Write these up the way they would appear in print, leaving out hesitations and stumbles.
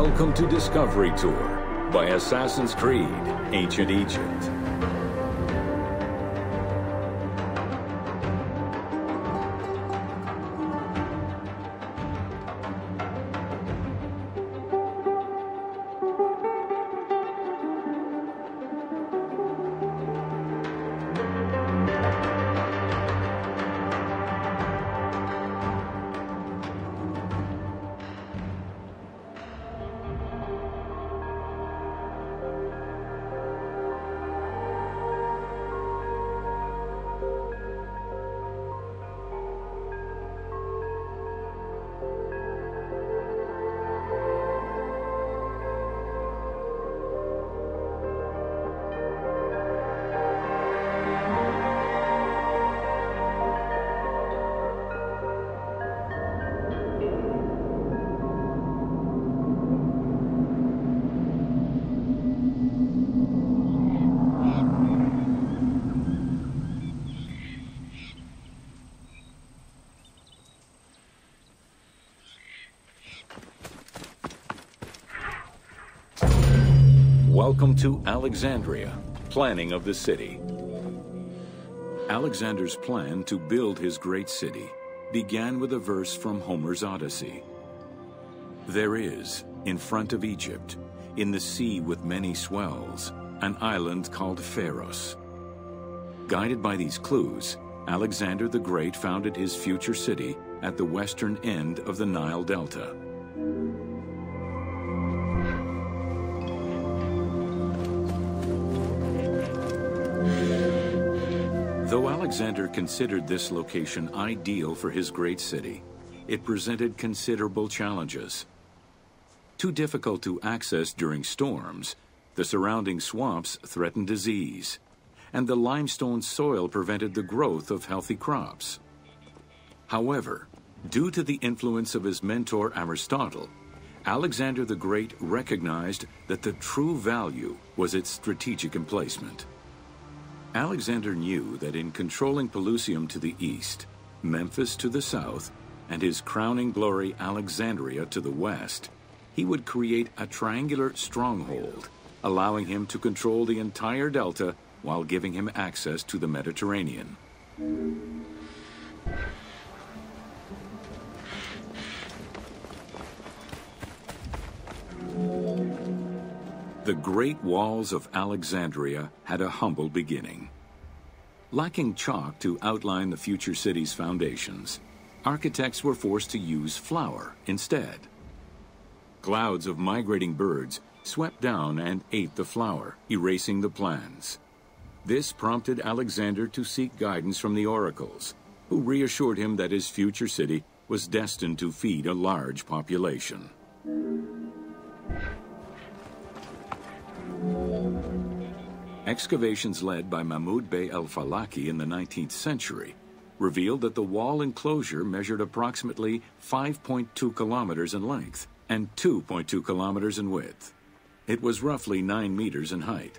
Welcome to Discovery Tour by Assassin's Creed, Ancient Egypt. Welcome to Alexandria, planning of the city. Alexander's plan to build his great city began with a verse from Homer's Odyssey. There is, in front of Egypt, in the sea with many swells, an island called Pharos. Guided by these clues, Alexander the Great founded his future city at the western end of the Nile Delta. Though Alexander considered this location ideal for his great city, it presented considerable challenges. Too difficult to access during storms, the surrounding swamps threatened disease, and the limestone soil prevented the growth of healthy crops. However, due to the influence of his mentor Aristotle, Alexander the Great recognized that the true value was its strategic emplacement. Alexander knew that in controlling Pelusium to the east, Memphis to the south, and his crowning glory Alexandria to the west, he would create a triangular stronghold, allowing him to control the entire delta while giving him access to the Mediterranean. The Great Walls of Alexandria had a humble beginning. Lacking chalk to outline the future city's foundations, architects were forced to use flour instead. Clouds of migrating birds swept down and ate the flour, erasing the plans. This prompted Alexander to seek guidance from the oracles, who reassured him that his future city was destined to feed a large population. Excavations led by Mahmud Bey el-Falaki in the 19th century revealed that the wall enclosure measured approximately 5.2 kilometers in length and 2.2 kilometers in width. It was roughly 9 meters in height.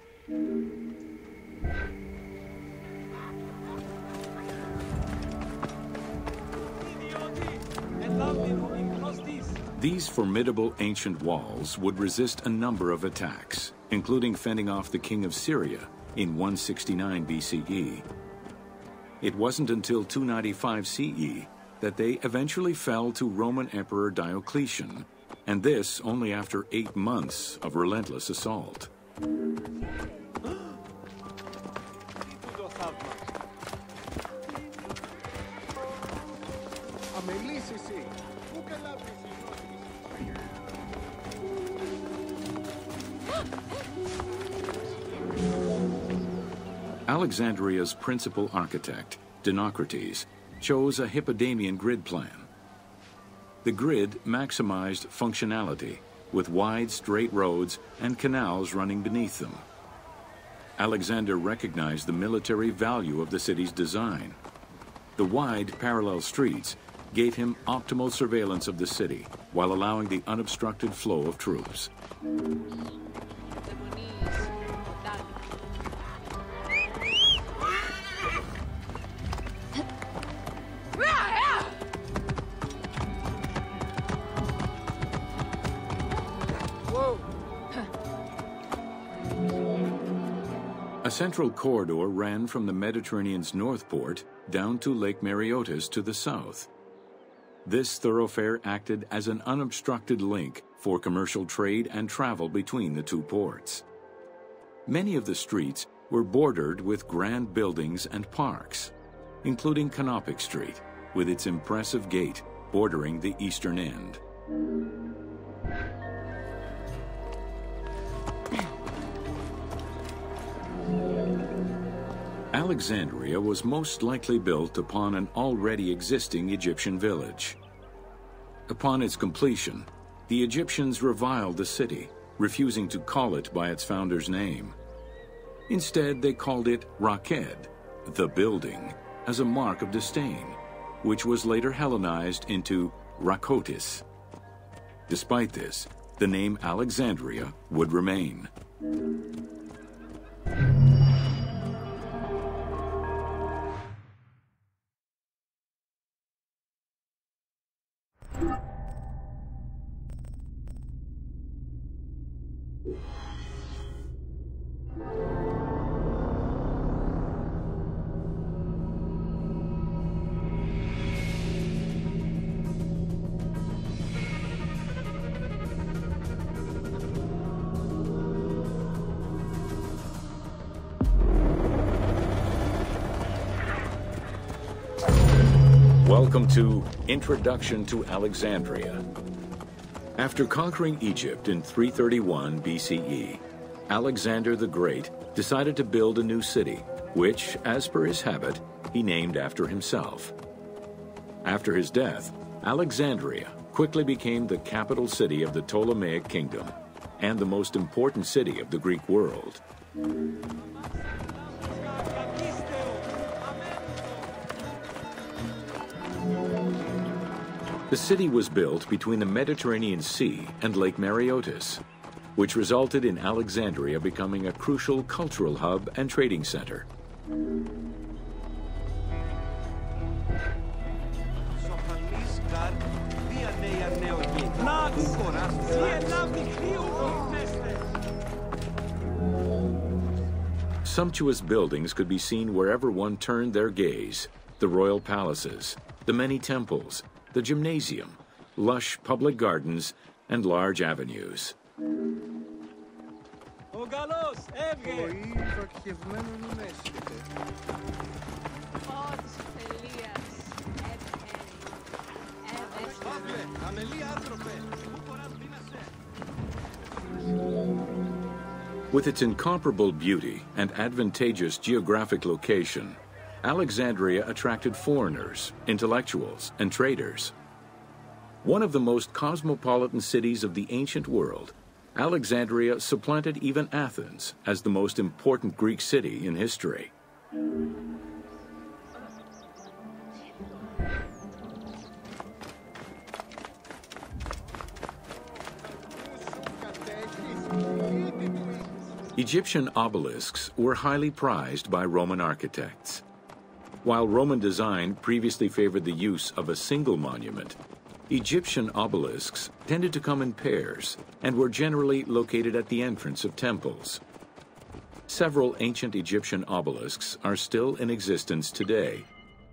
These formidable ancient walls would resist a number of attacks, including fending off the king of Syria in 169 BCE. It wasn't until 295 CE that they eventually fell to Roman Emperor Diocletian, and this only after 8 months of relentless assault. Alexandria's principal architect, Dinocrates, chose a Hippodamian grid plan. The grid maximized functionality, with wide, straight roads and canals running beneath them. Alexander recognized the military value of the city's design. The wide, parallel streets gave him optimal surveillance of the city, while allowing the unobstructed flow of troops. central corridor ran from the Mediterranean's north port down to Lake Mareotis to the south. This thoroughfare acted as an unobstructed link for commercial trade and travel between the two ports. Many of the streets were bordered with grand buildings and parks, including Canopic Street, with its impressive gate bordering the eastern end. Alexandria was most likely built upon an already existing Egyptian village. Upon its completion, the Egyptians reviled the city, refusing to call it by its founder's name. Instead, they called it Raked, the building, as a mark of disdain, which was later Hellenized into Rakotis. Despite this, the name Alexandria would remain. Welcome to Introduction to Alexandria. After conquering Egypt in 331 BCE, Alexander the Great decided to build a new city, which, as per his habit, he named after himself. After his death, Alexandria quickly became the capital city of the Ptolemaic kingdom and the most important city of the Greek world. The city was built between the Mediterranean Sea and Lake Mareotis, which resulted in Alexandria becoming a crucial cultural hub and trading center. Sumptuous buildings could be seen wherever one turned their gaze: the royal palaces, the many temples, the gymnasium, lush public gardens, and large avenues. With its incomparable beauty and advantageous geographic location, Alexandria attracted foreigners, intellectuals, and traders. One of the most cosmopolitan cities of the ancient world, Alexandria supplanted even Athens as the most important Greek city in history. Egyptian obelisks were highly prized by Roman architects. While Roman design previously favored the use of a single monument, Egyptian obelisks tended to come in pairs and were generally located at the entrance of temples. Several ancient Egyptian obelisks are still in existence today,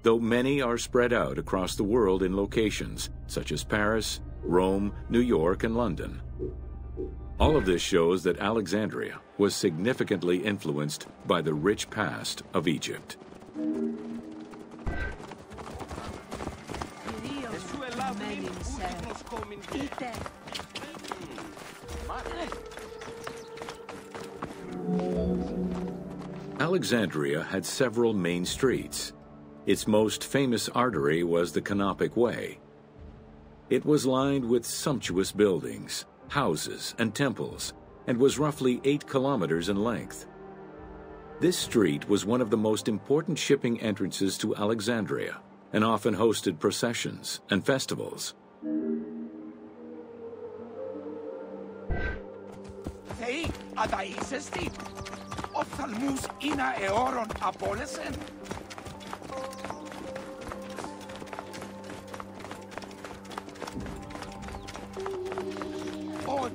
though many are spread out across the world in locations such as Paris, Rome, New York, and London. All of this shows that Alexandria was significantly influenced by the rich past of Egypt. Alexandria had several main streets. Its most famous artery was the Canopic Way. It was lined with sumptuous buildings, houses, and temples, and was roughly 8 kilometers in length. This street was one of the most important shipping entrances to Alexandria and often hosted processions and festivals.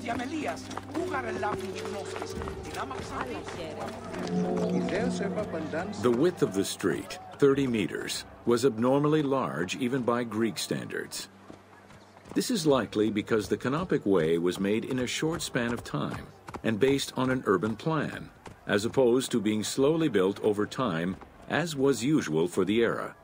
Διαμελίας, The width of the street, 30 meters, was abnormally large even by Greek standards. This is likely because the Canopic Way was made in a short span of time and based on an urban plan, as opposed to being slowly built over time, as was usual for the era.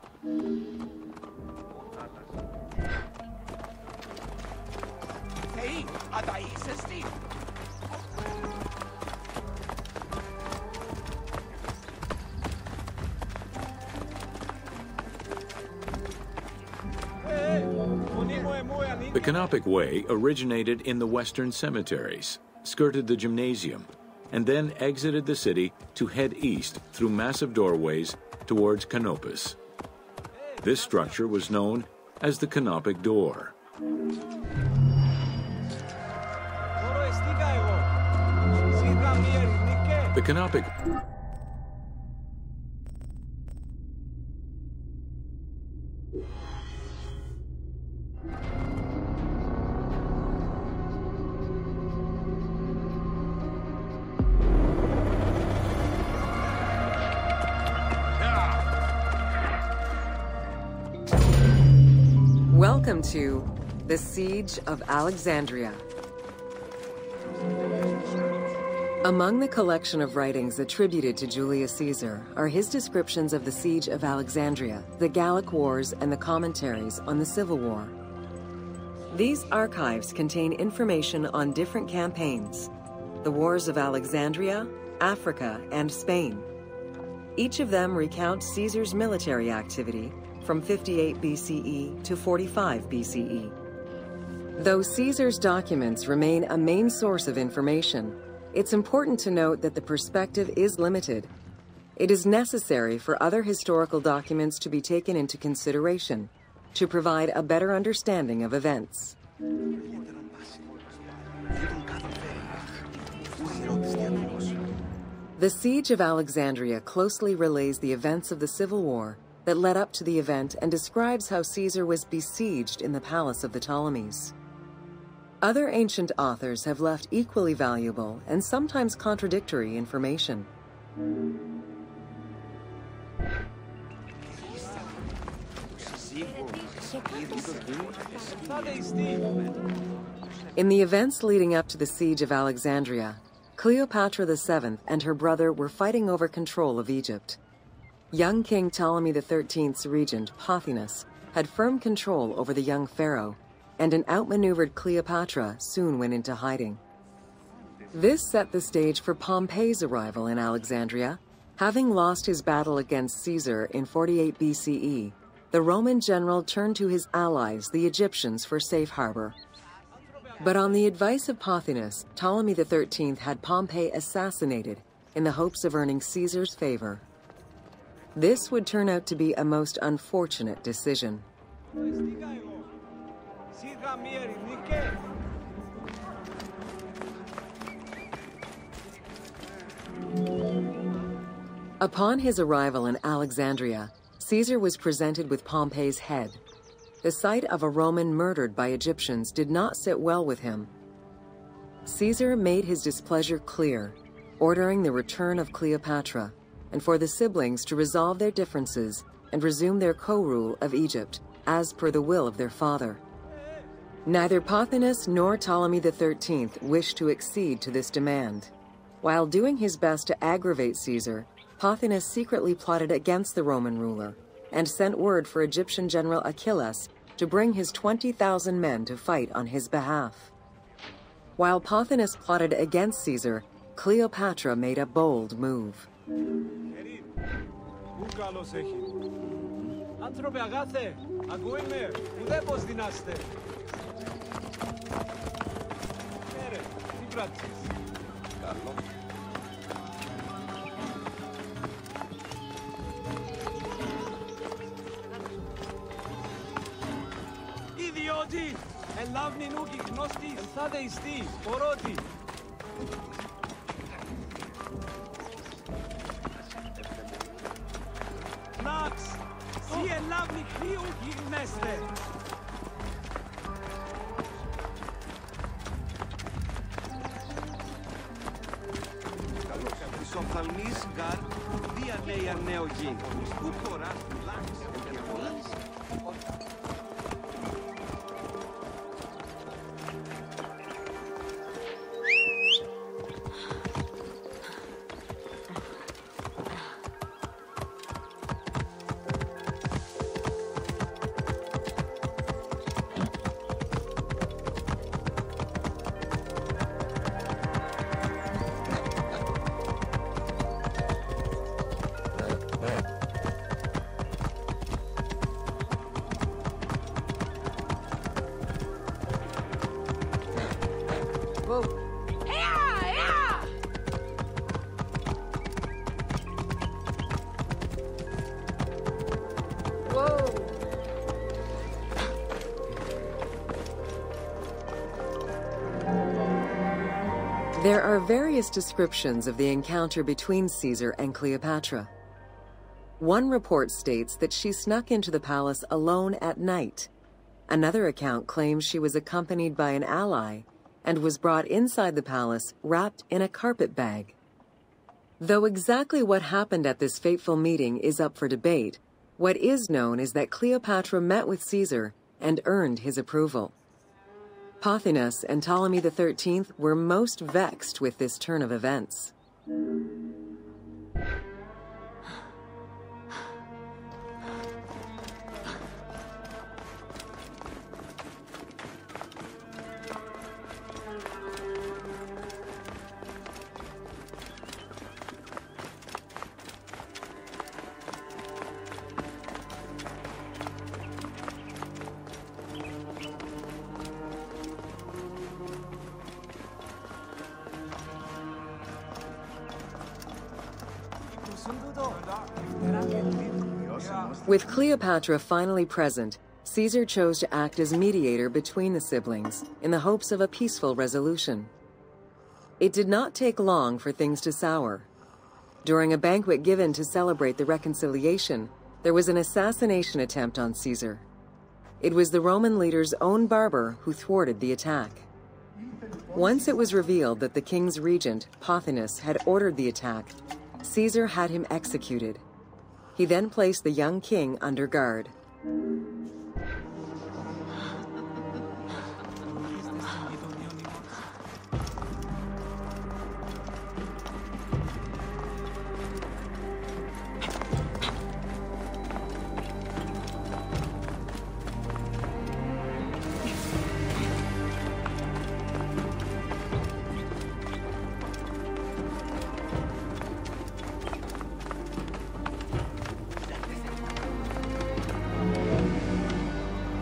The Canopic Way originated in the western cemeteries, skirted the gymnasium, and then exited the city to head east through massive doorways towards Canopus. This structure was known as the Canopic Door. The Canopic Welcome to the Siege of Alexandria. Among the collection of writings attributed to Julius Caesar are his descriptions of the Siege of Alexandria, the Gallic Wars, and the commentaries on the Civil War. These archives contain information on different campaigns, the Wars of Alexandria, Africa, and Spain. Each of them recounts Caesar's military activity from 58 BCE to 45 BCE. Though Caesar's documents remain a main source of information, it's important to note that the perspective is limited. It is necessary for other historical documents to be taken into consideration to provide a better understanding of events. The Siege of Alexandria closely relays the events of the Civil War that led up to the event and describes how Caesar was besieged in the palace of the Ptolemies. Other ancient authors have left equally valuable and sometimes contradictory information. In the events leading up to the Siege of Alexandria, Cleopatra VII and her brother were fighting over control of Egypt. Young King Ptolemy XIII's regent, Pothinus, had firm control over the young pharaoh, and an outmaneuvered Cleopatra soon went into hiding. This set the stage for Pompey's arrival in Alexandria. Having lost his battle against Caesar in 48 BCE, the Roman general turned to his allies, the Egyptians, for safe harbor. But on the advice of Pothinus, Ptolemy XIII had Pompey assassinated in the hopes of earning Caesar's favor. This would turn out to be a most unfortunate decision. Upon his arrival in Alexandria, Caesar was presented with Pompey's head. The sight of a Roman murdered by Egyptians did not sit well with him. Caesar made his displeasure clear, ordering the return of Cleopatra, and for the siblings to resolve their differences and resume their co-rule of Egypt, as per the will of their father. Neither Pothinus nor Ptolemy XIII wished to accede to this demand. While doing his best to aggravate Caesar, Pothinus secretly plotted against the Roman ruler and sent word for Egyptian general Achilles to bring his 20,000 men to fight on his behalf. While Pothinus plotted against Caesar, Cleopatra made a bold move. Idioti! Ελάβνη νου γιγνώστης, ελθάδε ιστή, πορότη. Ναξ, σι ελάβνη κρύου γιγνέστε. lugar, δια νέα νεογήν. Πού χωράς φυλάξεις και να πουλάς. There are various descriptions of the encounter between Caesar and Cleopatra. One report states that she snuck into the palace alone at night. Another account claims she was accompanied by an ally and was brought inside the palace wrapped in a carpet bag. Though exactly what happened at this fateful meeting is up for debate, what is known is that Cleopatra met with Caesar and earned his approval. Pothinus and Ptolemy XIII were most vexed with this turn of events. With Cleopatra finally present, Caesar chose to act as mediator between the siblings in the hopes of a peaceful resolution. It did not take long for things to sour. During a banquet given to celebrate the reconciliation, there was an assassination attempt on Caesar. It was the Roman leader's own barber who thwarted the attack. Once it was revealed that the king's regent, Pothinus, had ordered the attack, Caesar had him executed. He then placed the young king under guard.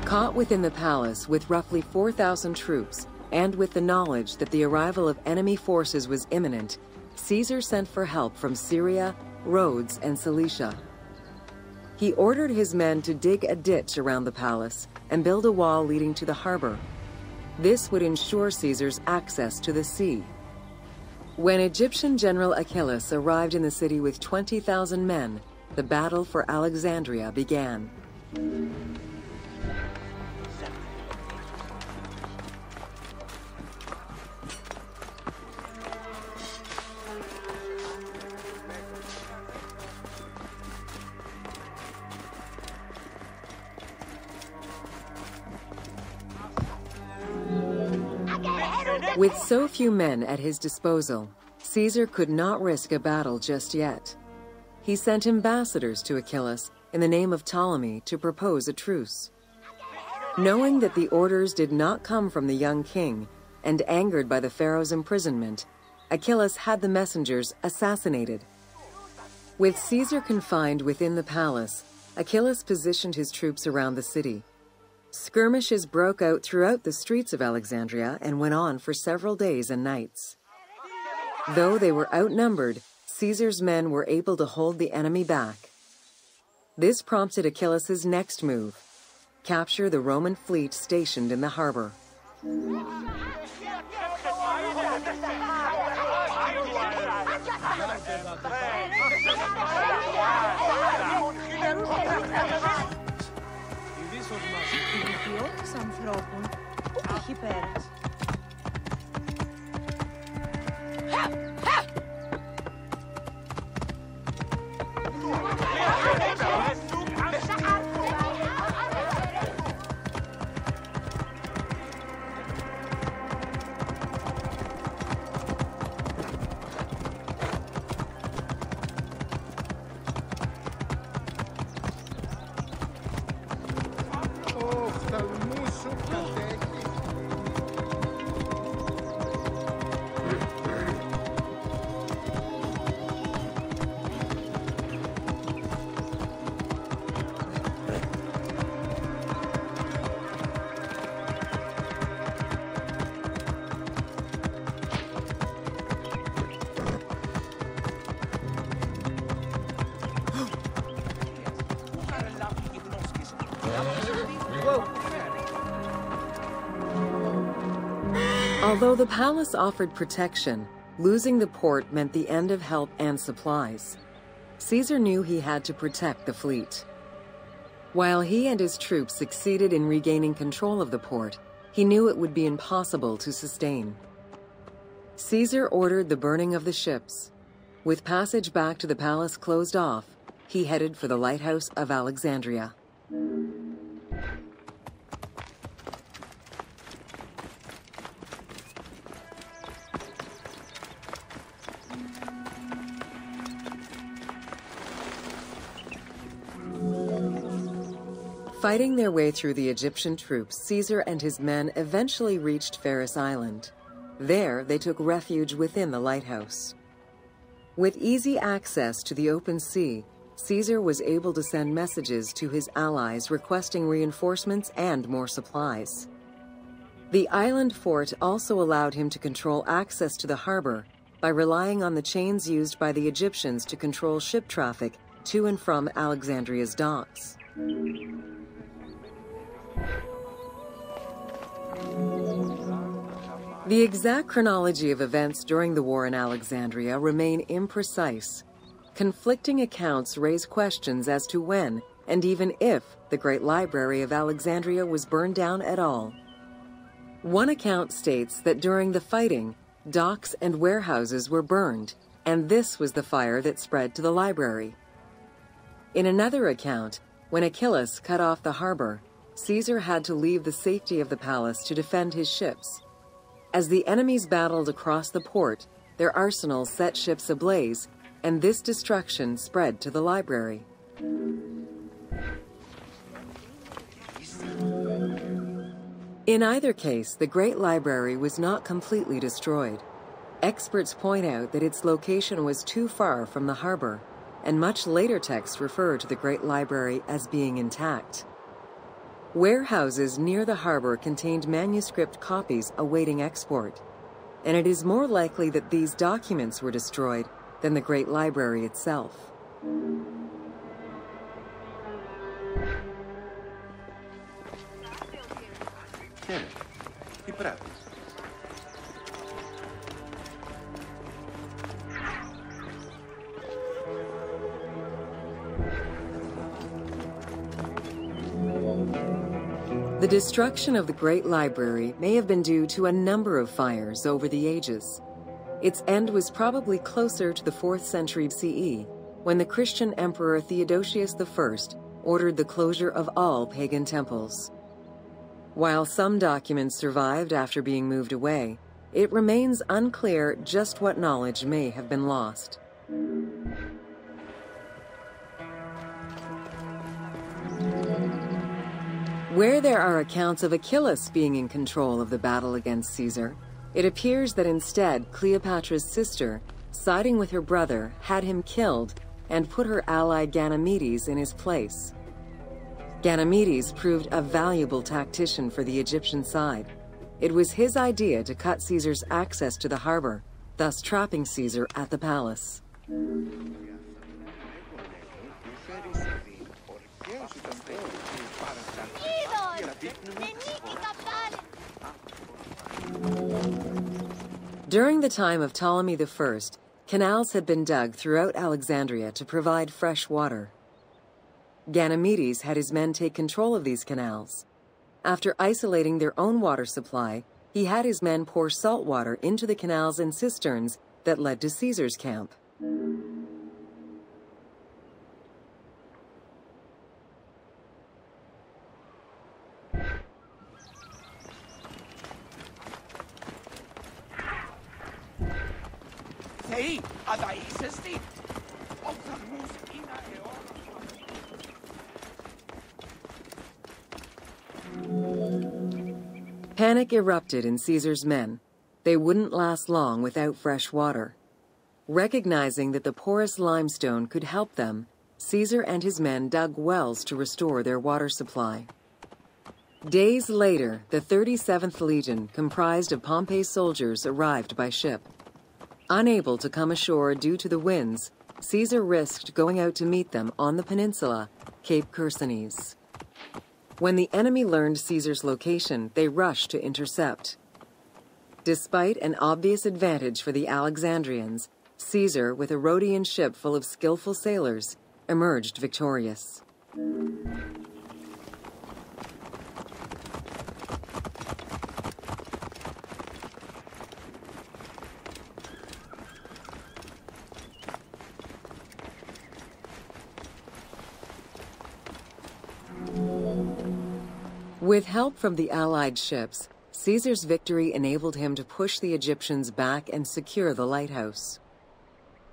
Caught within the palace with roughly 4,000 troops, and with the knowledge that the arrival of enemy forces was imminent, Caesar sent for help from Syria, Rhodes, and Cilicia. He ordered his men to dig a ditch around the palace and build a wall leading to the harbor. This would ensure Caesar's access to the sea. When Egyptian General Achilles arrived in the city with 20,000 men, the battle for Alexandria began. With so few men at his disposal, Caesar could not risk a battle just yet. He sent ambassadors to Achilles in the name of Ptolemy to propose a truce. Knowing that the orders did not come from the young king, and angered by the pharaoh's imprisonment, Achilles had the messengers assassinated. With Caesar confined within the palace, Achilles positioned his troops around the city. Skirmishes broke out throughout the streets of Alexandria and went on for several days and nights. Though they were outnumbered, Caesar's men were able to hold the enemy back. This prompted Achilles' next move: capture the Roman fleet stationed in the harbor. Although the palace offered protection, losing the port meant the end of help and supplies. Caesar knew he had to protect the fleet. While he and his troops succeeded in regaining control of the port, he knew it would be impossible to sustain. Caesar ordered the burning of the ships. With passage back to the palace closed off, he headed for the Lighthouse of Alexandria. Fighting their way through the Egyptian troops, Caesar and his men eventually reached Pharos Island. There, they took refuge within the lighthouse. With easy access to the open sea, Caesar was able to send messages to his allies requesting reinforcements and more supplies. The island fort also allowed him to control access to the harbor by relying on the chains used by the Egyptians to control ship traffic to and from Alexandria's docks. The exact chronology of events during the war in Alexandria remain imprecise. Conflicting accounts raise questions as to when, and even if, the Great Library of Alexandria was burned down at all. One account states that during the fighting, docks and warehouses were burned, and this was the fire that spread to the library. In another account, when Achilles cut off the harbor, Caesar had to leave the safety of the palace to defend his ships. As the enemies battled across the port, their arsenals set ships ablaze, and this destruction spread to the library. In either case, the Great Library was not completely destroyed. Experts point out that its location was too far from the harbor, and much later texts refer to the Great Library as being intact. Warehouses near the harbor contained manuscript copies awaiting export, and it is more likely that these documents were destroyed than the Great Library itself. The destruction of the Great Library may have been due to a number of fires over the ages. Its end was probably closer to the 4th century CE, when the Christian Emperor Theodosius I ordered the closure of all pagan temples. While some documents survived after being moved away, it remains unclear just what knowledge may have been lost. Where there are accounts of Achilles being in control of the battle against Caesar, it appears that instead Cleopatra's sister, siding with her brother, had him killed and put her ally Ganymedes in his place. Ganymedes proved a valuable tactician for the Egyptian side. It was his idea to cut Caesar's access to the harbor, thus trapping Caesar at the palace. During the time of Ptolemy I, canals had been dug throughout Alexandria to provide fresh water. Ganymedes had his men take control of these canals. After isolating their own water supply, he had his men pour salt water into the canals and cisterns that led to Caesar's camp. Panic erupted in Caesar's men. They wouldn't last long without fresh water. Recognizing that the porous limestone could help them, Caesar and his men dug wells to restore their water supply. Days later, the 37th Legion, comprised of Pompey's soldiers, arrived by ship. Unable to come ashore due to the winds, Caesar risked going out to meet them on the peninsula, Cape Chersonese. When the enemy learned Caesar's location, they rushed to intercept. Despite an obvious advantage for the Alexandrians, Caesar, with a Rhodian ship full of skillful sailors, emerged victorious. With help from the Allied ships, Caesar's victory enabled him to push the Egyptians back and secure the lighthouse.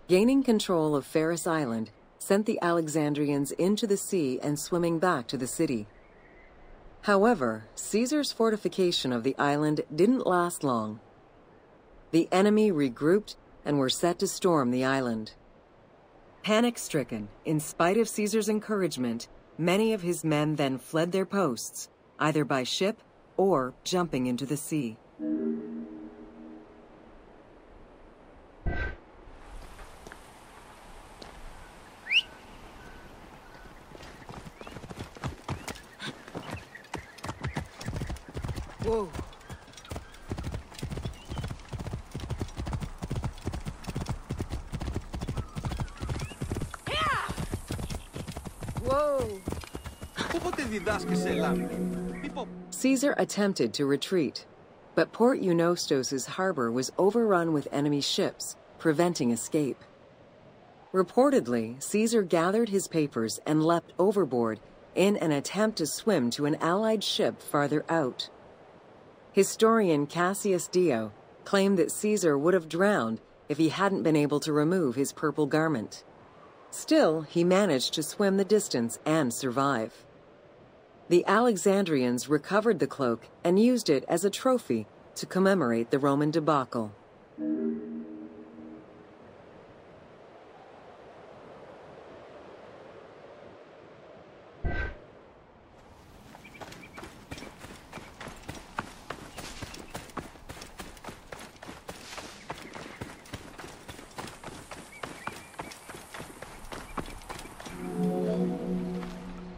Gaining control of Pharos Island sent the Alexandrians into the sea and swimming back to the city. However, Caesar's fortification of the island didn't last long. The enemy regrouped and were set to storm the island. Panic-stricken, in spite of Caesar's encouragement, many of his men then fled their posts, either by ship or jumping into the sea. Whoa. Whoa. Πότε διδάσκεσαι Ελλάδη? Caesar attempted to retreat, but Port Eunostos' harbor was overrun with enemy ships, preventing escape. Reportedly, Caesar gathered his papers and leapt overboard in an attempt to swim to an Allied ship farther out. Historian Cassius Dio claimed that Caesar would have drowned if he hadn't been able to remove his purple garment. Still, he managed to swim the distance and survive. The Alexandrians recovered the cloak and used it as a trophy to commemorate the Roman debacle.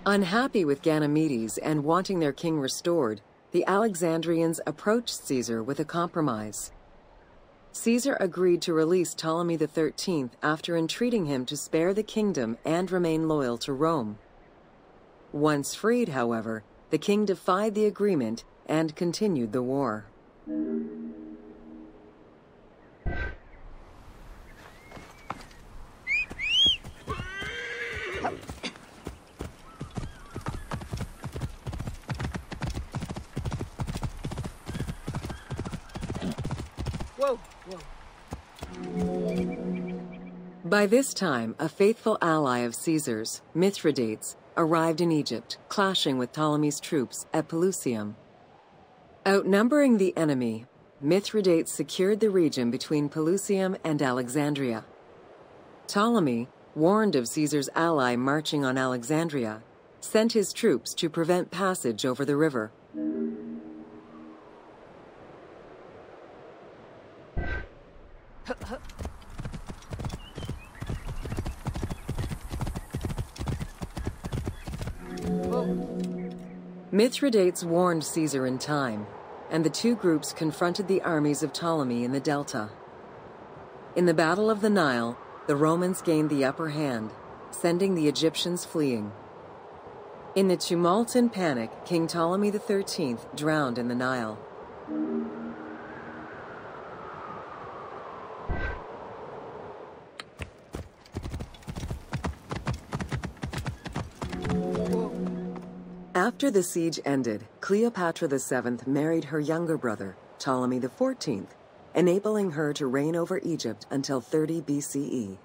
Unhappy with Ganymedes and wanting their king restored, the Alexandrians approached Caesar with a compromise. Caesar agreed to release Ptolemy XIII after entreating him to spare the kingdom and remain loyal to Rome. Once freed, however, the king defied the agreement and continued the war. Whoa. By this time, a faithful ally of Caesar's, Mithridates, arrived in Egypt, clashing with Ptolemy's troops at Pelusium. Outnumbering the enemy, Mithridates secured the region between Pelusium and Alexandria. Ptolemy, warned of Caesar's ally marching on Alexandria, sent his troops to prevent passage over the river. Mithridates warned Caesar in time, and the two groups confronted the armies of Ptolemy in the Delta. In the Battle of the Nile, the Romans gained the upper hand, sending the Egyptians fleeing. In the tumult and panic, King Ptolemy XIII drowned in the Nile. After the siege ended, Cleopatra VII married her younger brother, Ptolemy XIV, enabling her to reign over Egypt until 30 BCE.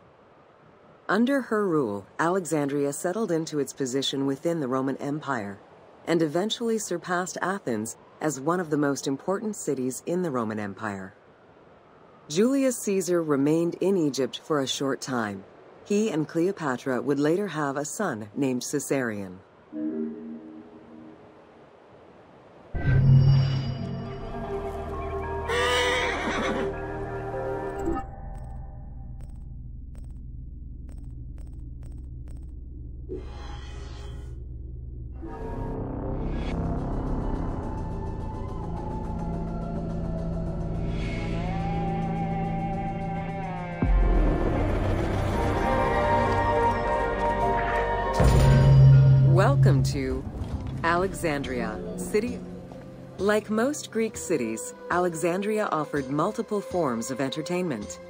Under her rule, Alexandria settled into its position within the Roman Empire, and eventually surpassed Athens as one of the most important cities in the Roman Empire. Julius Caesar remained in Egypt for a short time. He and Cleopatra would later have a son named Caesarion. Welcome to Alexandria, city. Like most Greek cities, Alexandria offered multiple forms of entertainment.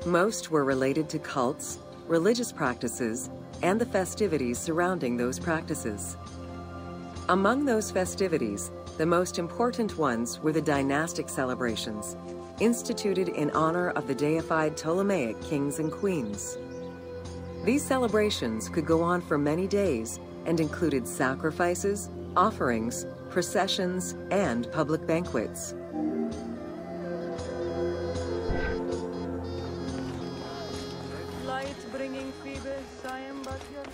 Most were related to cults, religious practices, and the festivities surrounding those practices. Among those festivities, the most important ones were the dynastic celebrations, instituted in honor of the deified Ptolemaic kings and queens. These celebrations could go on for many days and included sacrifices, offerings, processions, and public banquets. Light bringing Phoebus, I am but here.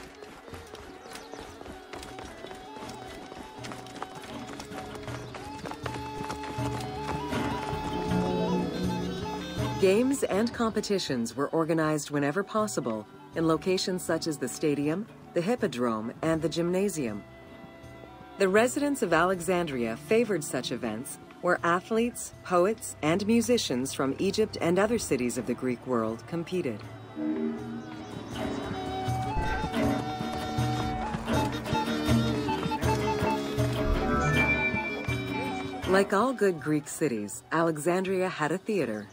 Games and competitions were organized whenever possible in locations such as the stadium, the Hippodrome, and the gymnasium. The residents of Alexandria favored such events where athletes, poets, and musicians from Egypt and other cities of the Greek world competed. Like all good Greek cities, Alexandria had a theater.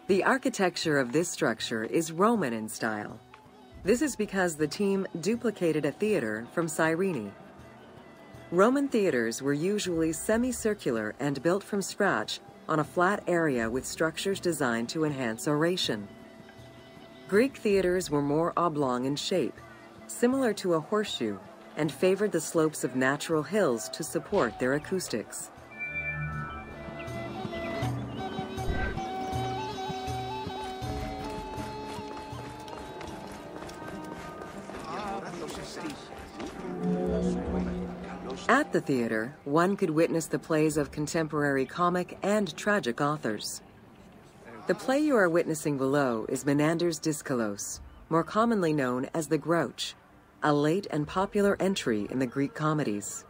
The architecture of this structure is Roman in style. This is because the team duplicated a theater from Cyrene. Roman theaters were usually semicircular and built from scratch on a flat area with structures designed to enhance oration. Greek theaters were more oblong in shape, similar to a horseshoe, and favored the slopes of natural hills to support their acoustics. At the theater, one could witness the plays of contemporary comic and tragic authors. The play you are witnessing below is Menander's Dyskolos, more commonly known as the Grouch, a late and popular entry in the Greek comedies.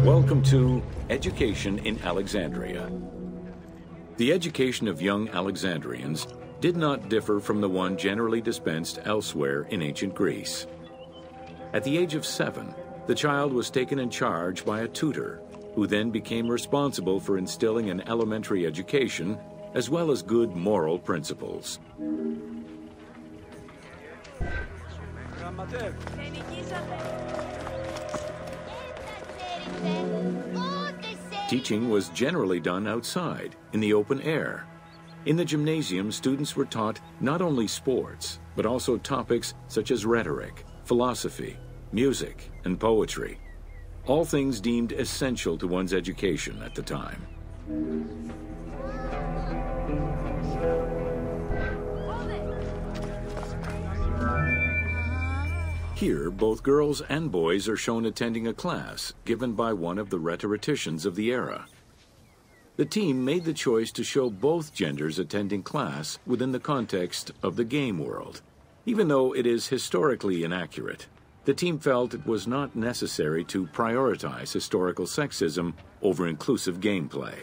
Welcome to Education in Alexandria. The education of young Alexandrians did not differ from the one generally dispensed elsewhere in ancient Greece. At the age of 7, the child was taken in charge by a tutor, who then became responsible for instilling an elementary education as well as good moral principles. Teaching was generally done outside, in the open air. In the gymnasium, students were taught not only sports, but also topics such as rhetoric, philosophy, music, and poetry, all things deemed essential to one's education at the time. Here, both girls and boys are shown attending a class given by one of the rhetoricians of the era. The team made the choice to show both genders attending class within the context of the game world. Even though it is historically inaccurate, the team felt it was not necessary to prioritize historical sexism over inclusive gameplay.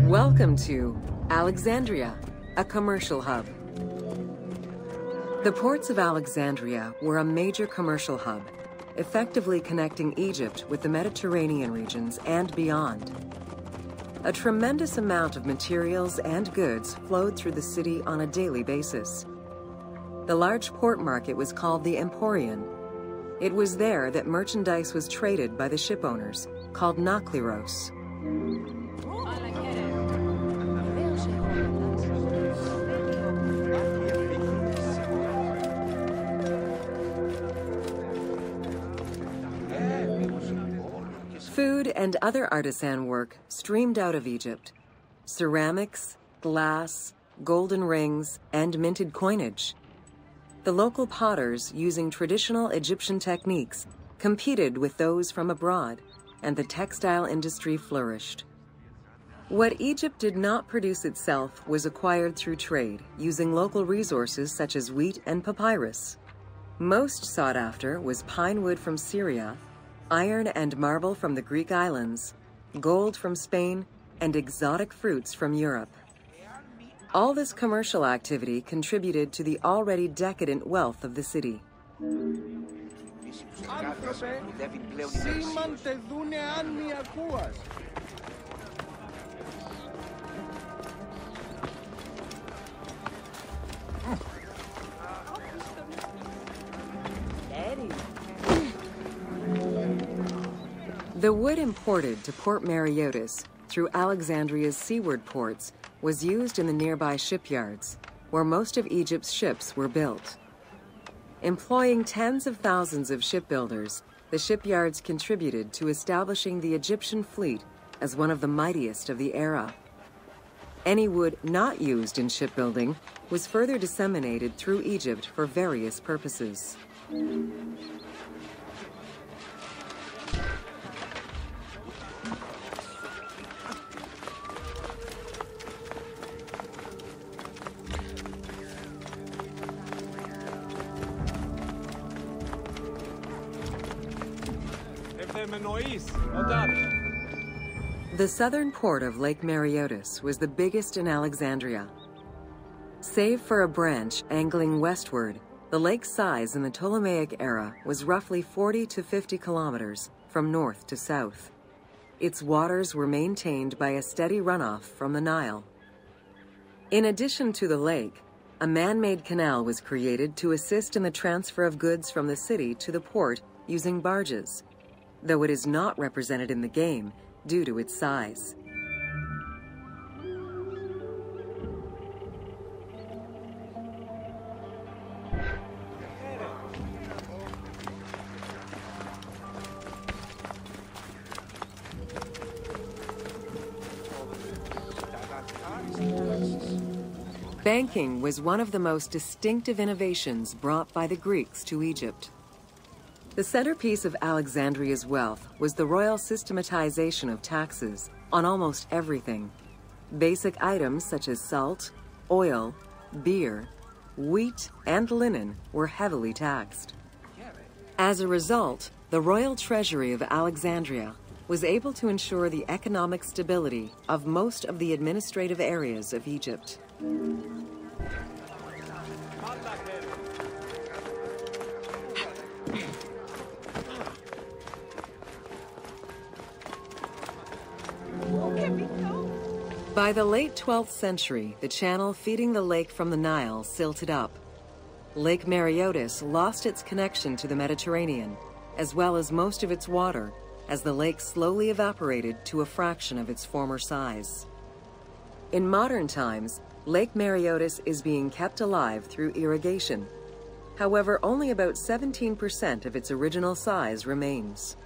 Welcome to Alexandria, a commercial hub. The ports of Alexandria were a major commercial hub, effectively connecting Egypt with the Mediterranean regions and beyond. A tremendous amount of materials and goods flowed through the city on a daily basis. The large port market was called the Emporion. It was there that merchandise was traded by the ship owners, called nakliros. Food and other artisan work streamed out of Egypt. Ceramics, glass, golden rings, and minted coinage. The local potters, using traditional Egyptian techniques, competed with those from abroad, and the textile industry flourished. What Egypt did not produce itself was acquired through trade, using local resources such as wheat and papyrus. Most sought after was pine wood from Syria, iron and marble from the Greek islands, gold from Spain, and exotic fruits from Europe. All this commercial activity contributed to the already decadent wealth of the city. The wood imported to Port Mareotis through Alexandria's seaward ports was used in the nearby shipyards, where most of Egypt's ships were built. Employing tens of thousands of shipbuilders, the shipyards contributed to establishing the Egyptian fleet as one of the mightiest of the era. Any wood not used in shipbuilding was further disseminated through Egypt for various purposes. The southern port of Lake Mareotis was the biggest in Alexandria. Save for a branch angling westward, the lake's size in the Ptolemaic era was roughly 40 to 50 kilometers from north to south. Its waters were maintained by a steady runoff from the Nile. In addition to the lake, a man-made canal was created to assist in the transfer of goods from the city to the port using barges, though it is not represented in the game due to its size. Banking was one of the most distinctive innovations brought by the Greeks to Egypt. The centerpiece of Alexandria's wealth was the royal systematization of taxes on almost everything. Basic items such as salt, oil, beer, wheat, and linen were heavily taxed. As a result, the royal treasury of Alexandria was able to ensure the economic stability of most of the administrative areas of Egypt. By the late 12th century, the channel feeding the lake from the Nile silted up. Lake Mareotis lost its connection to the Mediterranean, as well as most of its water, as the lake slowly evaporated to a fraction of its former size. In modern times, Lake Mareotis is being kept alive through irrigation. However, only about 17% of its original size remains.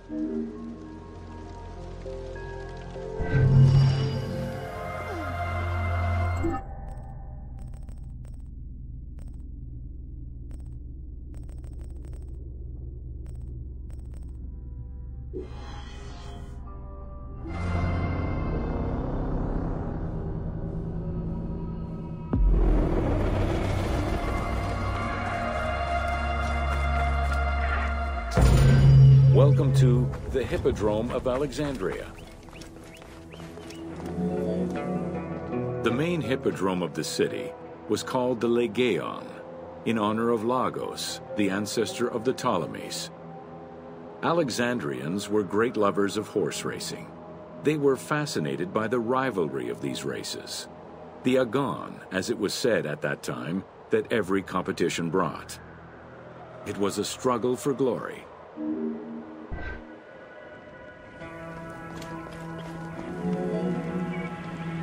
Welcome to the Hippodrome of Alexandria. The main hippodrome of the city was called the Legeon, in honor of Lagos, the ancestor of the Ptolemies. Alexandrians were great lovers of horse racing. They were fascinated by the rivalry of these races, the agon, as it was said at that time, that every competition brought. It was a struggle for glory.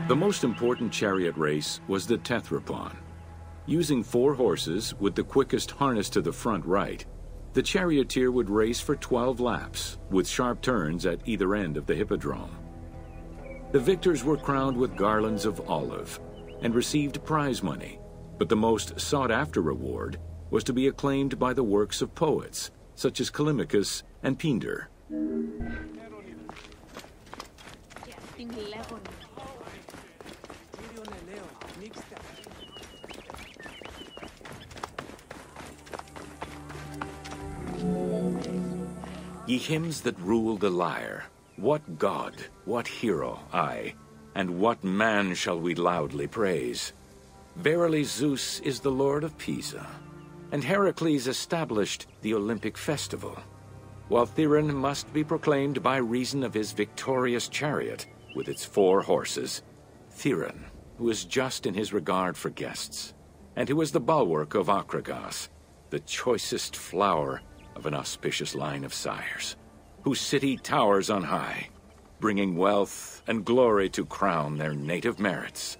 The most important chariot race was the Tethrapon. Using 4 horses with the quickest harness to the front right, the charioteer would race for 12 laps, with sharp turns at either end of the hippodrome. The victors were crowned with garlands of olive and received prize money, but the most sought-after reward was to be acclaimed by the works of poets, such as Callimachus and Pindar. Ye hymns that rule the lyre, what god, what hero, aye, and what man shall we loudly praise? Verily Zeus is the lord of Pisa, and Heracles established the Olympic festival, while Theron must be proclaimed by reason of his victorious chariot with its 4 horses, Theron, who is just in his regard for guests, and who is the bulwark of Acragas, the choicest flower of an auspicious line of sires, whose city towers on high, bringing wealth and glory to crown their native merits.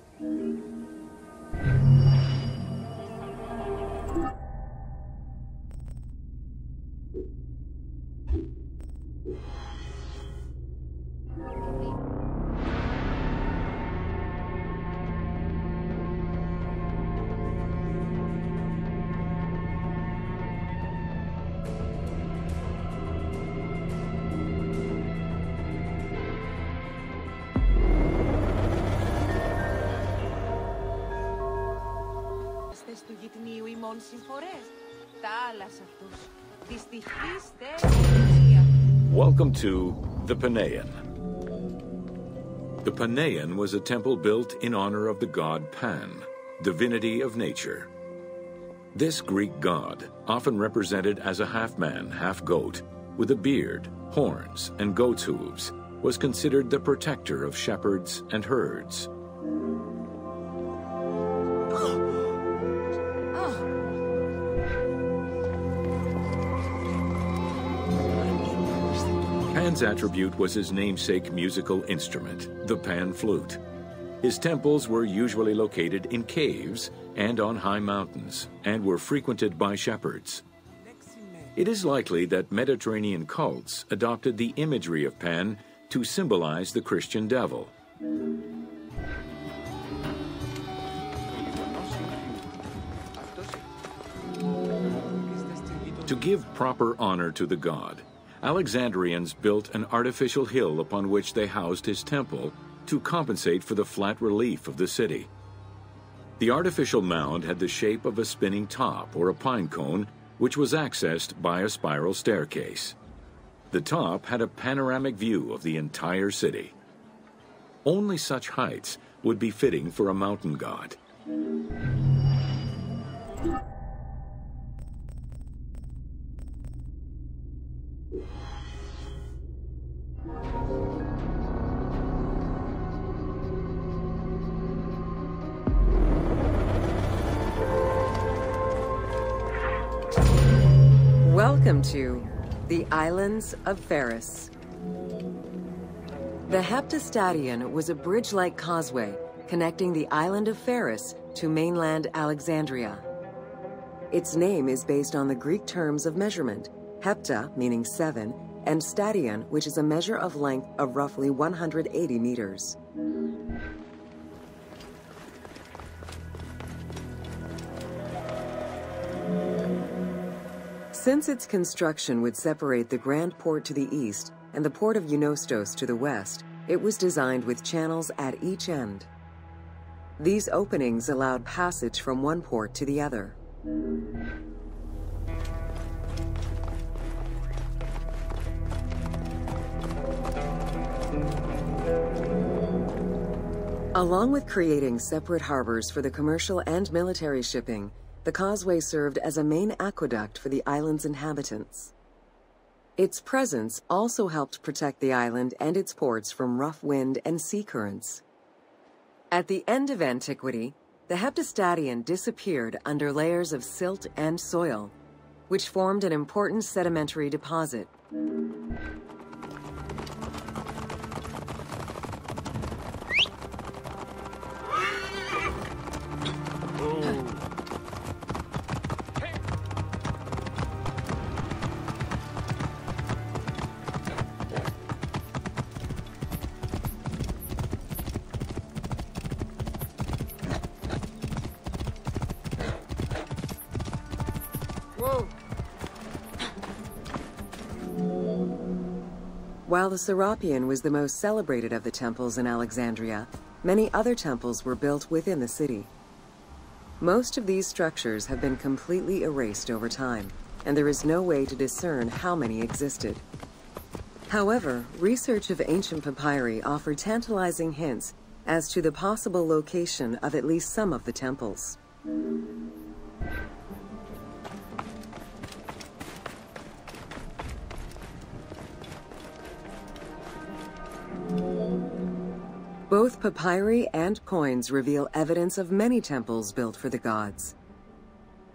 Welcome to the Panean. The Panean was a temple built in honor of the god Pan, divinity of nature. This Greek god, often represented as a half-man, half-goat, with a beard, horns, and goat's hooves, was considered the protector of shepherds and herds. Pan's attribute was his namesake musical instrument, the pan flute. His temples were usually located in caves and on high mountains, and were frequented by shepherds. It is likely that Mediterranean cults adopted the imagery of Pan to symbolize the Christian devil. To give proper honor to the god, Alexandrians built an artificial hill upon which they housed his temple to compensate for the flat relief of the city. The artificial mound had the shape of a spinning top or a pine cone, which was accessed by a spiral staircase. The top had a panoramic view of the entire city. Only such heights would be fitting for a mountain god. Welcome to the Islands of Pharis. The Hepta Stadion was a bridge-like causeway connecting the island of Pharis to mainland Alexandria. Its name is based on the Greek terms of measurement, hepta, meaning 7, and stadion, which is a measure of length of roughly 180 meters. Since its construction would separate the Grand Port to the east and the port of Eunostos to the west, it was designed with channels at each end. These openings allowed passage from one port to the other. Along with creating separate harbors for the commercial and military shipping, the causeway served as a main aqueduct for the island's inhabitants. Its presence also helped protect the island and its ports from rough wind and sea currents. At the end of antiquity, the Hepta Stadion disappeared under layers of silt and soil, which formed an important sedimentary deposit. While the Serapeum was the most celebrated of the temples in Alexandria, many other temples were built within the city. Most of these structures have been completely erased over time, and there is no way to discern how many existed. However, research of ancient papyri offered tantalizing hints as to the possible location of at least some of the temples. Both papyri and coins reveal evidence of many temples built for the gods.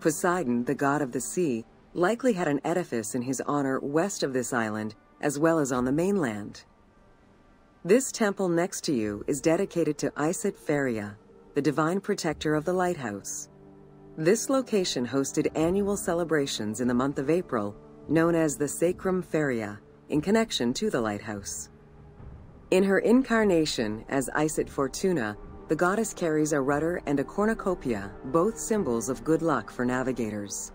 Poseidon, the god of the sea, likely had an edifice in his honor west of this island, as well as on the mainland. This temple next to you is dedicated to Isis Feria, the divine protector of the lighthouse. This location hosted annual celebrations in the month of April, known as the Circumference, in connection to the lighthouse. In her incarnation as Isis Fortuna, the goddess carries a rudder and a cornucopia, both symbols of good luck for navigators.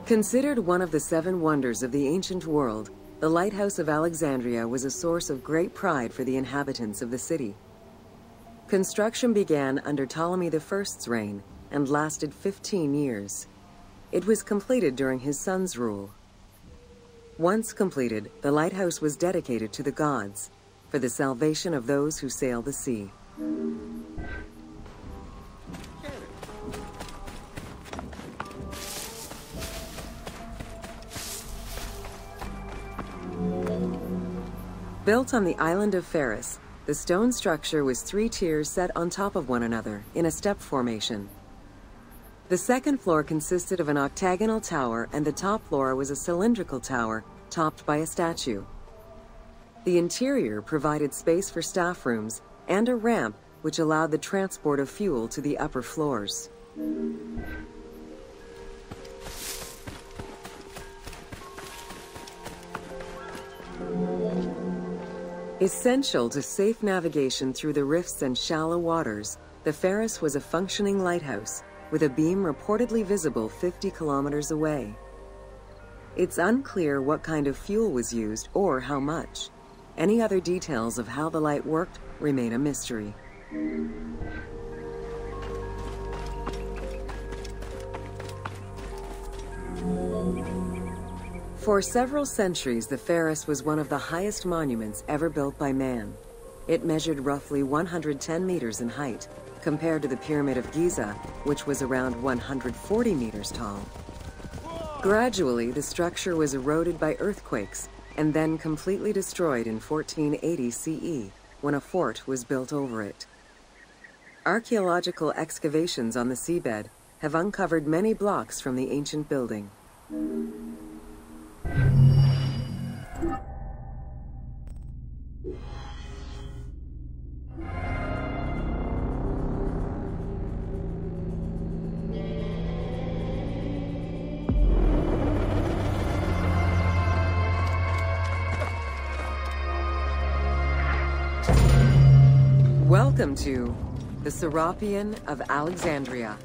Considered one of the 7 wonders of the ancient world, the Lighthouse of Alexandria was a source of great pride for the inhabitants of the city. Construction began under Ptolemy I's reign and lasted 15 years. It was completed during his son's rule. Once completed, the lighthouse was dedicated to the gods for the salvation of those who sail the sea. Built on the island of Pharos, the stone structure was 3 tiers set on top of one another in a step formation. The second floor consisted of an octagonal tower, and the top floor was a cylindrical tower topped by a statue. The interior provided space for staff rooms and a ramp which allowed the transport of fuel to the upper floors. Essential to safe navigation through the rifts and shallow waters, the Pharos was a functioning lighthouse with a beam reportedly visible 50 kilometers away. It's unclear what kind of fuel was used or how much. Any other details of how the light worked remain a mystery. For several centuries, the Pharos was one of the highest monuments ever built by man. It measured roughly 110 meters in height, compared to the Pyramid of Giza, which was around 140 meters tall. Gradually, the structure was eroded by earthquakes and then completely destroyed in 1480 CE, when a fort was built over it. Archaeological excavations on the seabed have uncovered many blocks from the ancient building. Welcome to the Circumference of Alexandria.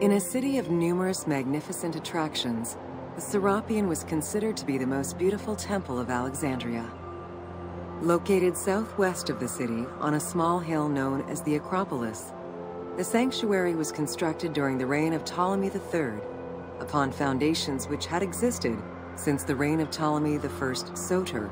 In a city of numerous magnificent attractions, the Circumference was considered to be the most beautiful temple of Alexandria. Located southwest of the city on a small hill known as the Acropolis, the sanctuary was constructed during the reign of Ptolemy III, upon foundations which had existed since the reign of Ptolemy I Soter.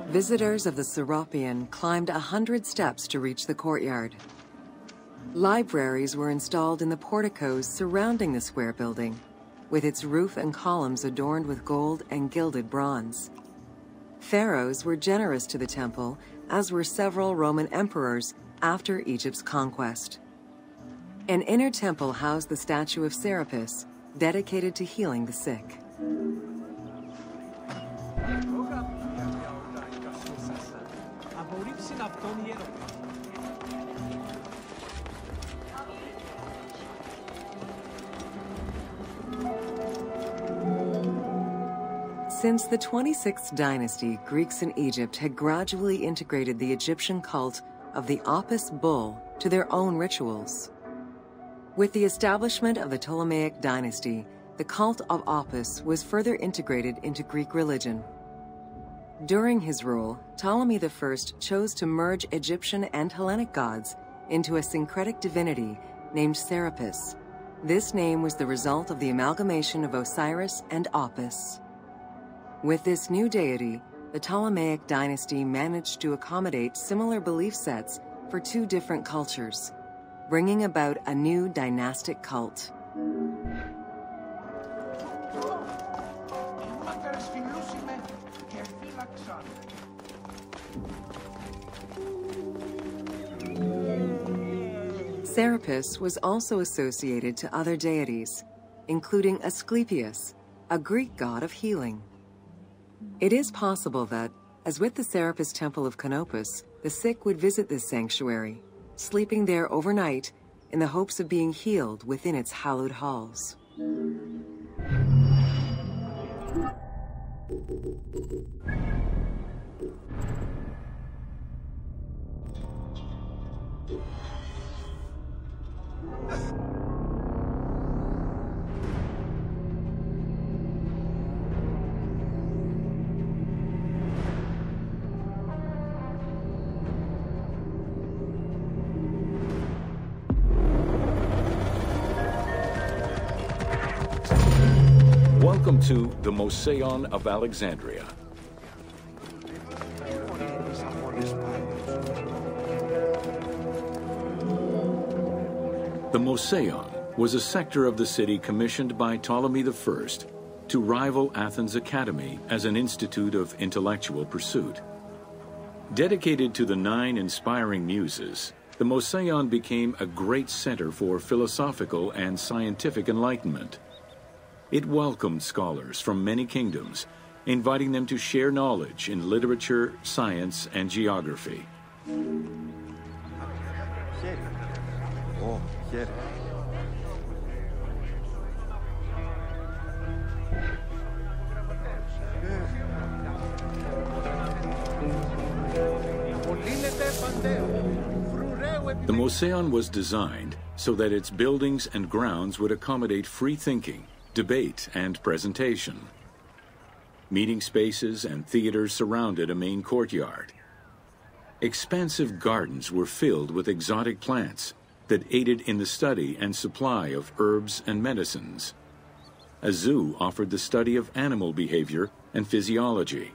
Visitors of the Circumference climbed 100 steps to reach the courtyard. Libraries were installed in the porticos surrounding the square building, with its roof and columns adorned with gold and gilded bronze. Pharaohs were generous to the temple, as were several Roman emperors, after Egypt's conquest. An inner temple housed the statue of Serapis, dedicated to healing the sick. Since the 26th dynasty, Greeks in Egypt had gradually integrated the Egyptian cult of the Apis bull to their own rituals. With the establishment of the Ptolemaic dynasty, the cult of Apis was further integrated into Greek religion. During his rule, Ptolemy I chose to merge Egyptian and Hellenic gods into a syncretic divinity named Serapis. This name was the result of the amalgamation of Osiris and Apis. With this new deity, the Ptolemaic dynasty managed to accommodate similar belief sets for two different cultures, bringing about a new dynastic cult. Serapis was also associated to other deities, including Asclepius, a Greek god of healing. It is possible that, as with the Serapis Temple of Canopus, the sick would visit this sanctuary, sleeping there overnight in the hopes of being healed within its hallowed halls. Welcome to the Museion of Alexandria. The Museion was a sector of the city commissioned by Ptolemy I to rival Athens' Academy as an institute of intellectual pursuit. Dedicated to the 9 inspiring muses, the Museion became a great center for philosophical and scientific enlightenment. It welcomed scholars from many kingdoms, inviting them to share knowledge in literature, science, and geography. The Museion was designed so that its buildings and grounds would accommodate free thinking, debate, and presentation. Meeting spaces and theaters surrounded a main courtyard. Expansive gardens were filled with exotic plants that aided in the study and supply of herbs and medicines. A zoo offered the study of animal behavior and physiology.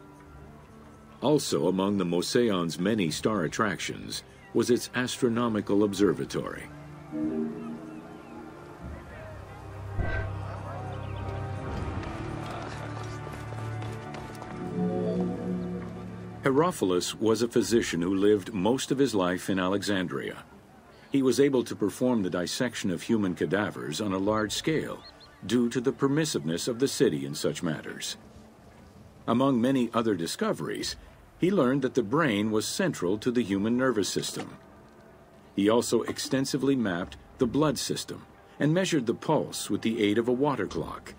Also among the Museion's many star attractions was its astronomical observatory. Herophilus was a physician who lived most of his life in Alexandria. He was able to perform the dissection of human cadavers on a large scale due to the permissiveness of the city in such matters. Among many other discoveries, he learned that the brain was central to the human nervous system. He also extensively mapped the blood system and measured the pulse with the aid of a water clock.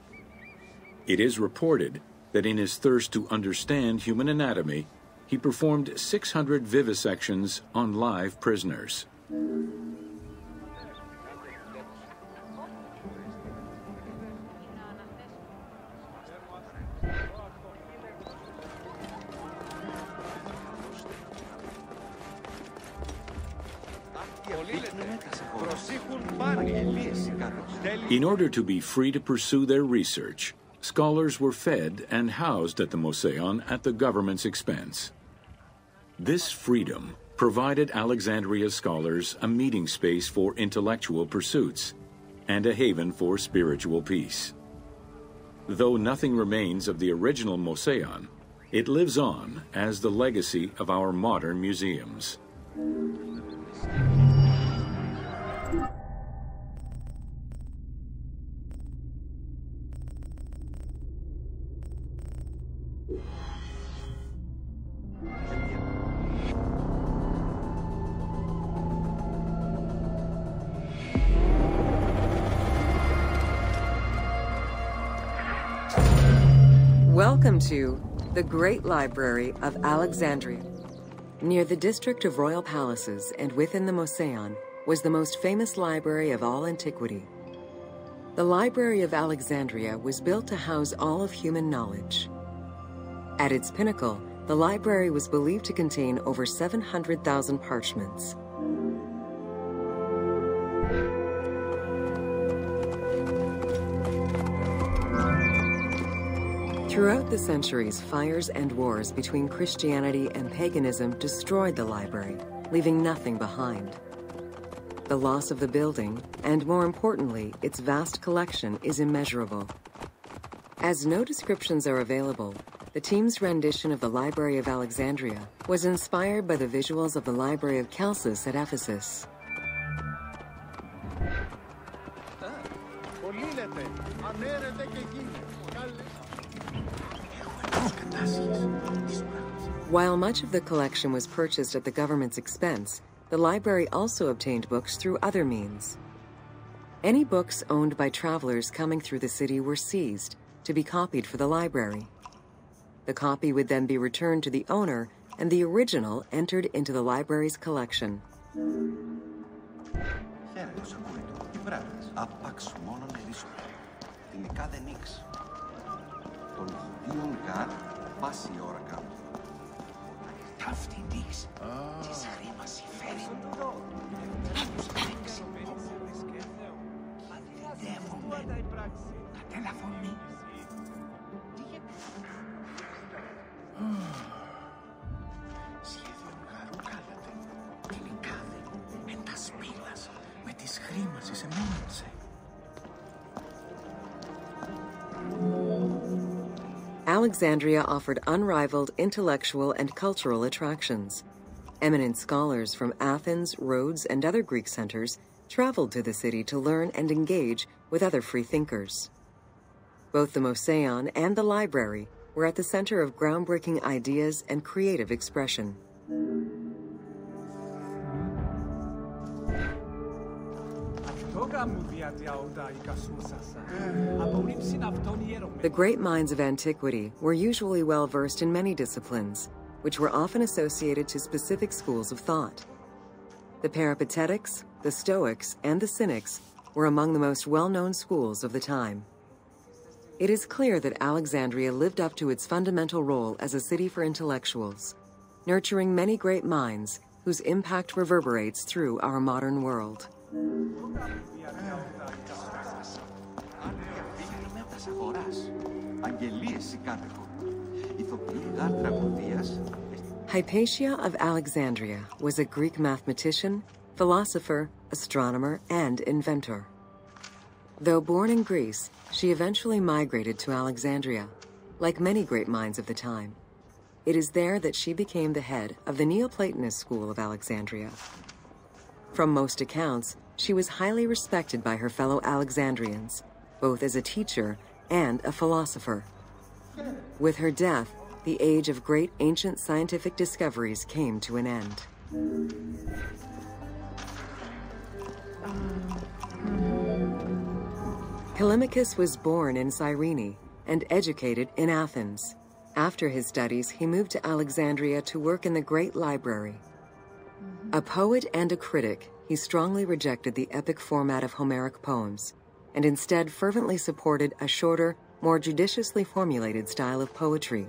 It is reported that in his thirst to understand human anatomy, he performed 600 vivisections on live prisoners. In order to be free to pursue their research, scholars were fed and housed at the Museion at the government's expense. This freedom provided Alexandria's scholars a meeting space for intellectual pursuits and a haven for spiritual peace. Though nothing remains of the original Museion, it lives on as the legacy of our modern museums. Welcome to the Great Library of Alexandria. Near the district of royal palaces and within the Moseon was the most famous library of all antiquity. The Library of Alexandria was built to house all of human knowledge. At its pinnacle, the library was believed to contain over 700,000 parchments. Throughout the centuries, fires and wars between Christianity and paganism destroyed the library, leaving nothing behind. The loss of the building, and more importantly, its vast collection, is immeasurable. As no descriptions are available, the team's rendition of the Library of Alexandria was inspired by the visuals of the Library of Chalcis at Ephesus. While much of the collection was purchased at the government's expense, the library also obtained books through other means. Any books owned by travelers coming through the city were seized to be copied for the library. The copy would then be returned to the owner, and the original entered into the library's collection. Alexandria offered unrivaled intellectual and cultural attractions. Eminent scholars from Athens, Rhodes, and other Greek centers traveled to the city to learn and engage with other free thinkers. Both the Moseon and the library were at the center of groundbreaking ideas and creative expression. The great minds of antiquity were usually well-versed in many disciplines, which were often associated to specific schools of thought. The Peripatetics, the Stoics, and the Cynics were among the most well-known schools of the time. It is clear that Alexandria lived up to its fundamental role as a city for intellectuals, nurturing many great minds whose impact reverberates through our modern world. Hypatia of Alexandria was a Greek mathematician, philosopher, astronomer, and inventor. Though born in Greece, she eventually migrated to Alexandria, like many great minds of the time. It is there that she became the head of the Neoplatonist school of Alexandria. From most accounts, she was highly respected by her fellow Alexandrians, both as a teacher and a philosopher. With her death, the age of great ancient scientific discoveries came to an end. Callimachus was born in Cyrene and educated in Athens. After his studies, he moved to Alexandria to work in the Great Library. A poet and a critic, he strongly rejected the epic format of Homeric poems, and instead fervently supported a shorter, more judiciously formulated style of poetry.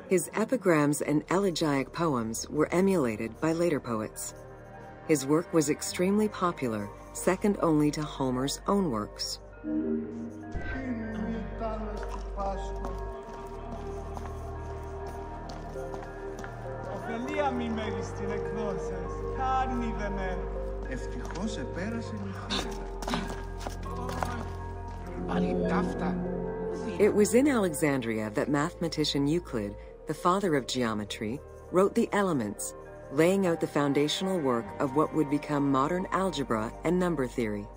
His epigrams and elegiac poems were emulated by later poets. His work was extremely popular, second only to Homer's own works. It was in Alexandria that mathematician Euclid, the father of geometry, wrote the Elements, laying out the foundational work of what would become modern algebra and number theory.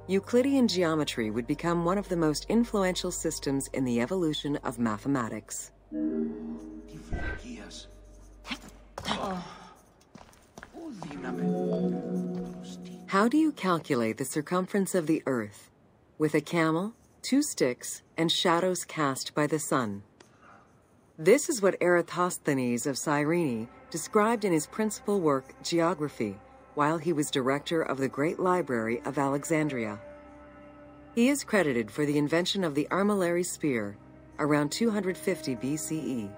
Euclidean geometry would become one of the most influential systems in the evolution of mathematics. How do you calculate the circumference of the Earth? With a camel, 2 sticks, and shadows cast by the sun. This is what Eratosthenes of Cyrene described in his principal work, Geography, while he was director of the Great Library of Alexandria. He is credited for the invention of the armillary spear around 250 BCE.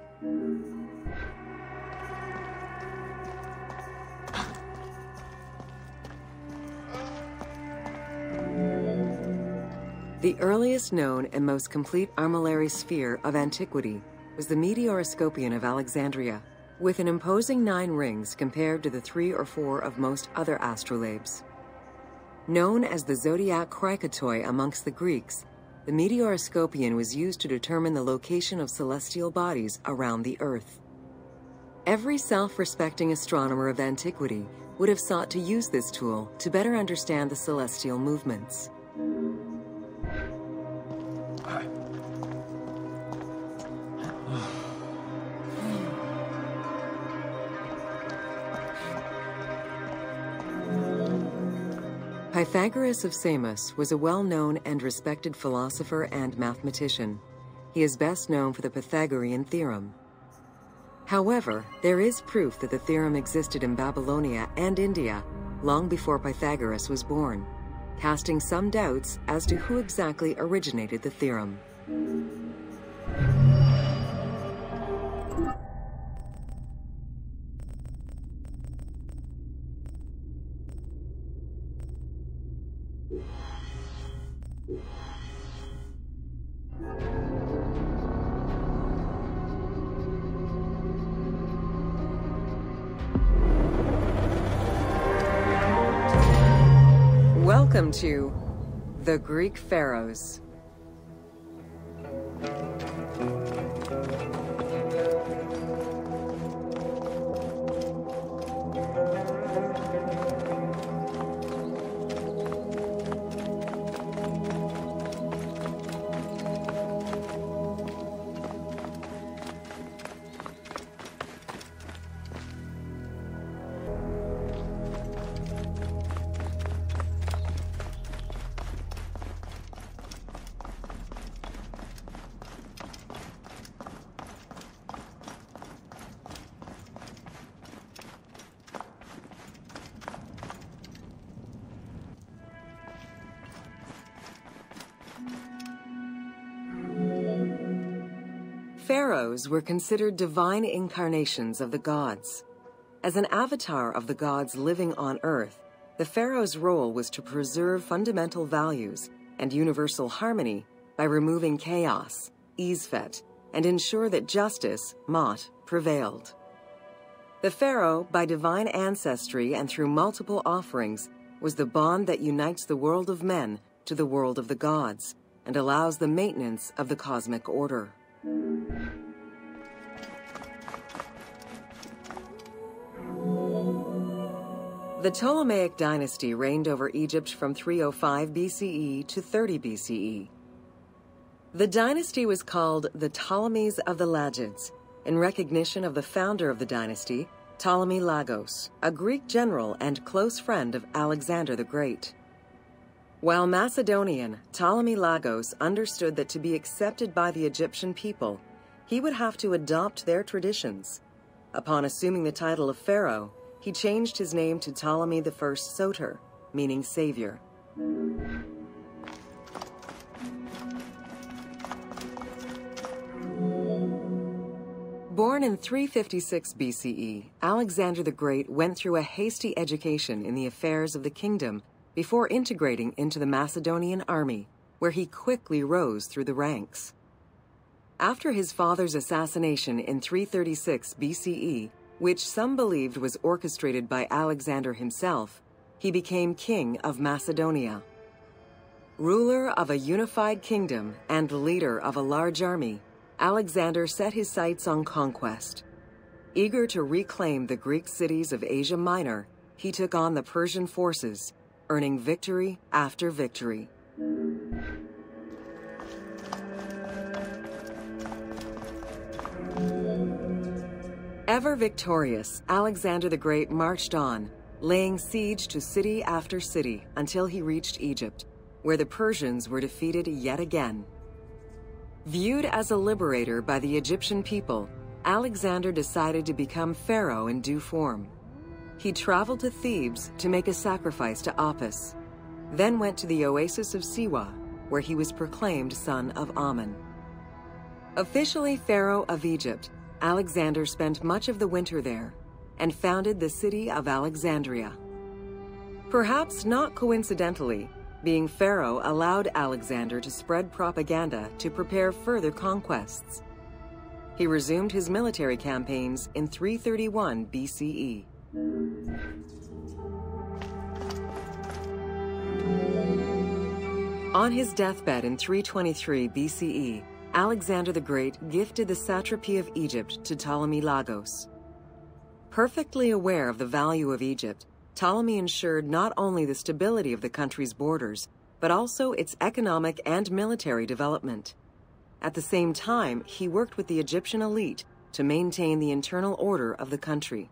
The earliest known and most complete armillary sphere of antiquity was the Meteoroscopion of Alexandria, with an imposing 9 rings compared to the 3 or 4 of most other astrolabes. Known as the zodiac krikatoi amongst the Greeks, the Meteoroscopion was used to determine the location of celestial bodies around the Earth. Every self-respecting astronomer of antiquity would have sought to use this tool to better understand the celestial movements. Pythagoras of Samos was a well-known and respected philosopher and mathematician. He is best known for the Pythagorean theorem. However, there is proof that the theorem existed in Babylonia and India long before Pythagoras was born, casting some doubts as to who exactly originated the theorem. Welcome to the Greek Pharaohs. Pharaohs were considered divine incarnations of the gods. As an avatar of the gods living on Earth, the pharaoh's role was to preserve fundamental values and universal harmony by removing chaos, Isfet, and ensure that justice, Mot, prevailed. The pharaoh, by divine ancestry and through multiple offerings, was the bond that unites the world of men to the world of the gods and allows the maintenance of the cosmic order. The Ptolemaic dynasty reigned over Egypt from 305 BCE to 30 BCE. The dynasty was called the Ptolemies of the Lagids, in recognition of the founder of the dynasty, Ptolemy Lagos, a Greek general and close friend of Alexander the Great. While Macedonian, Ptolemy Lagos understood that to be accepted by the Egyptian people, he would have to adopt their traditions. Upon assuming the title of pharaoh, he changed his name to Ptolemy I Soter, meaning savior. Born in 356 BCE, Alexander the Great went through a hasty education in the affairs of the kingdom before integrating into the Macedonian army, where he quickly rose through the ranks. After his father's assassination in 336 BCE, which some believed was orchestrated by Alexander himself, he became king of Macedonia. Ruler of a unified kingdom and leader of a large army, Alexander set his sights on conquest. Eager to reclaim the Greek cities of Asia Minor, he took on the Persian forces, earning victory after victory. Ever victorious, Alexander the Great marched on, laying siege to city after city until he reached Egypt, where the Persians were defeated yet again. Viewed as a liberator by the Egyptian people, Alexander decided to become pharaoh in due form. He traveled to Thebes to make a sacrifice to Apis, then went to the oasis of Siwa, where he was proclaimed son of Amun. Officially pharaoh of Egypt, Alexander spent much of the winter there and founded the city of Alexandria. Perhaps not coincidentally, being pharaoh allowed Alexander to spread propaganda to prepare further conquests. He resumed his military campaigns in 331 BCE. On his deathbed in 323 BCE, Alexander the Great gifted the satrapy of Egypt to Ptolemy Lagos. Perfectly aware of the value of Egypt, Ptolemy ensured not only the stability of the country's borders, but also its economic and military development. At the same time, he worked with the Egyptian elite to maintain the internal order of the country.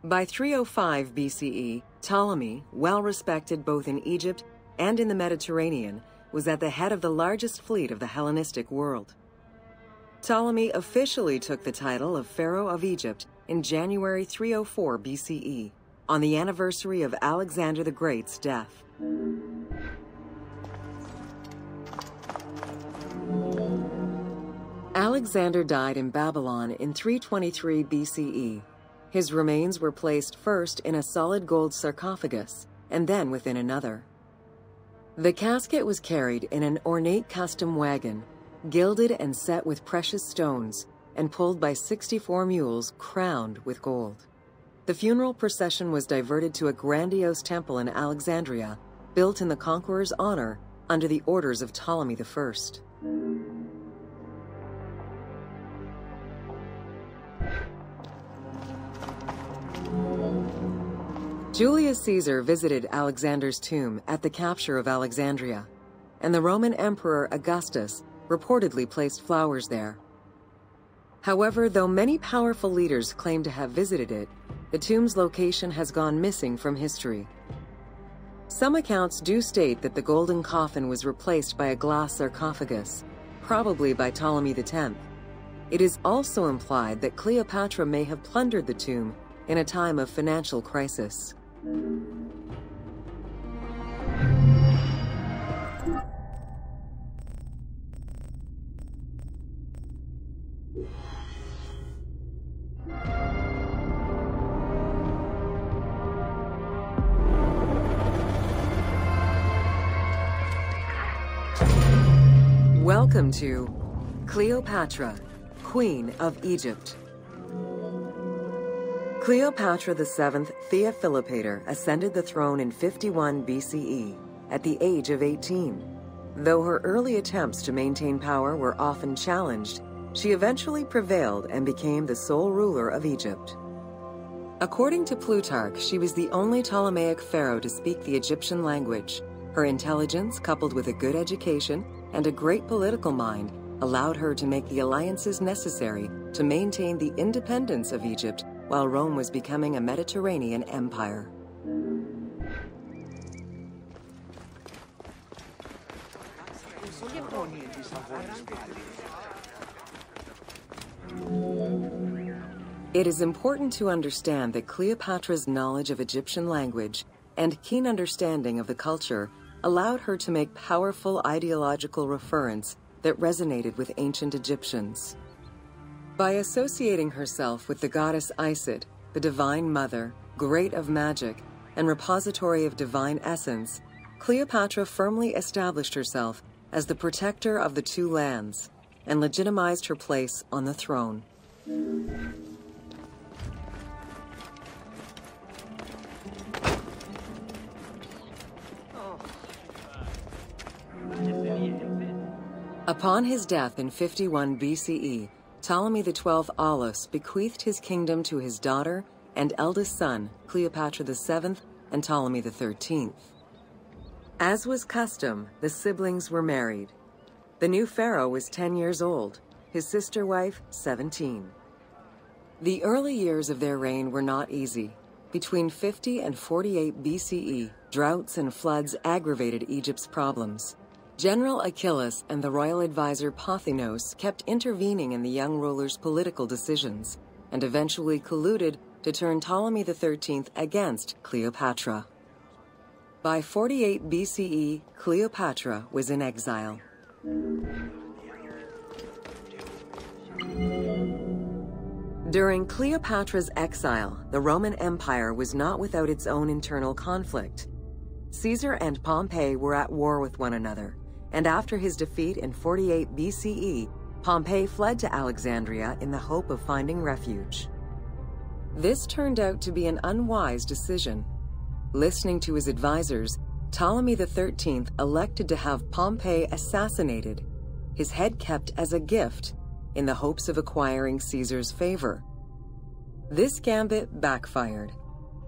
By 305 BCE, Ptolemy, well respected both in Egypt and in the Mediterranean, was at the head of the largest fleet of the Hellenistic world. Ptolemy officially took the title of Pharaoh of Egypt in January 304 BCE, on the anniversary of Alexander the Great's death. Alexander died in Babylon in 323 BCE. His remains were placed first in a solid gold sarcophagus, and then within another. The casket was carried in an ornate custom wagon, gilded and set with precious stones, and pulled by 64 mules crowned with gold. The funeral procession was diverted to a grandiose temple in Alexandria, built in the conqueror's honor under the orders of Ptolemy I. Julius Caesar visited Alexander's tomb at the capture of Alexandria, and the Roman Emperor Augustus reportedly placed flowers there. However, though many powerful leaders claim to have visited it, the tomb's location has gone missing from history. Some accounts do state that the golden coffin was replaced by a glass sarcophagus, probably by Ptolemy X. It is also implied that Cleopatra may have plundered the tomb in a time of financial crisis. Welcome to Cleopatra, Queen of Egypt. Cleopatra VII Theophilopator ascended the throne in 51 BCE at the age of 18. Though her early attempts to maintain power were often challenged, she eventually prevailed and became the sole ruler of Egypt. According to Plutarch, she was the only Ptolemaic pharaoh to speak the Egyptian language. Her intelligence, coupled with a good education and a great political mind, allowed her to make the alliances necessary to maintain the independence of Egypt while Rome was becoming a Mediterranean empire. It is important to understand that Cleopatra's knowledge of Egyptian language and keen understanding of the culture allowed her to make powerful ideological reference that resonated with ancient Egyptians. By associating herself with the goddess Isis, the divine mother, great of magic, and repository of divine essence, Cleopatra firmly established herself as the protector of the two lands and legitimized her place on the throne. Upon his death in 51 BCE, Ptolemy XII Aulus bequeathed his kingdom to his daughter and eldest son, Cleopatra VII and Ptolemy XIII. As was custom, the siblings were married. The new pharaoh was 10 years old, his sister wife 17. The early years of their reign were not easy. Between 50 and 48 BCE, droughts and floods aggravated Egypt's problems. General Achilles and the royal advisor Pothinos kept intervening in the young ruler's political decisions, and eventually colluded to turn Ptolemy XIII against Cleopatra. By 48 BCE, Cleopatra was in exile. During Cleopatra's exile, the Roman Empire was not without its own internal conflict. Caesar and Pompey were at war with one another, and after his defeat in 48 BCE, Pompey fled to Alexandria in the hope of finding refuge. This turned out to be an unwise decision. Listening to his advisors, Ptolemy XIII elected to have Pompey assassinated, his head kept as a gift, in the hopes of acquiring Caesar's favor. This gambit backfired.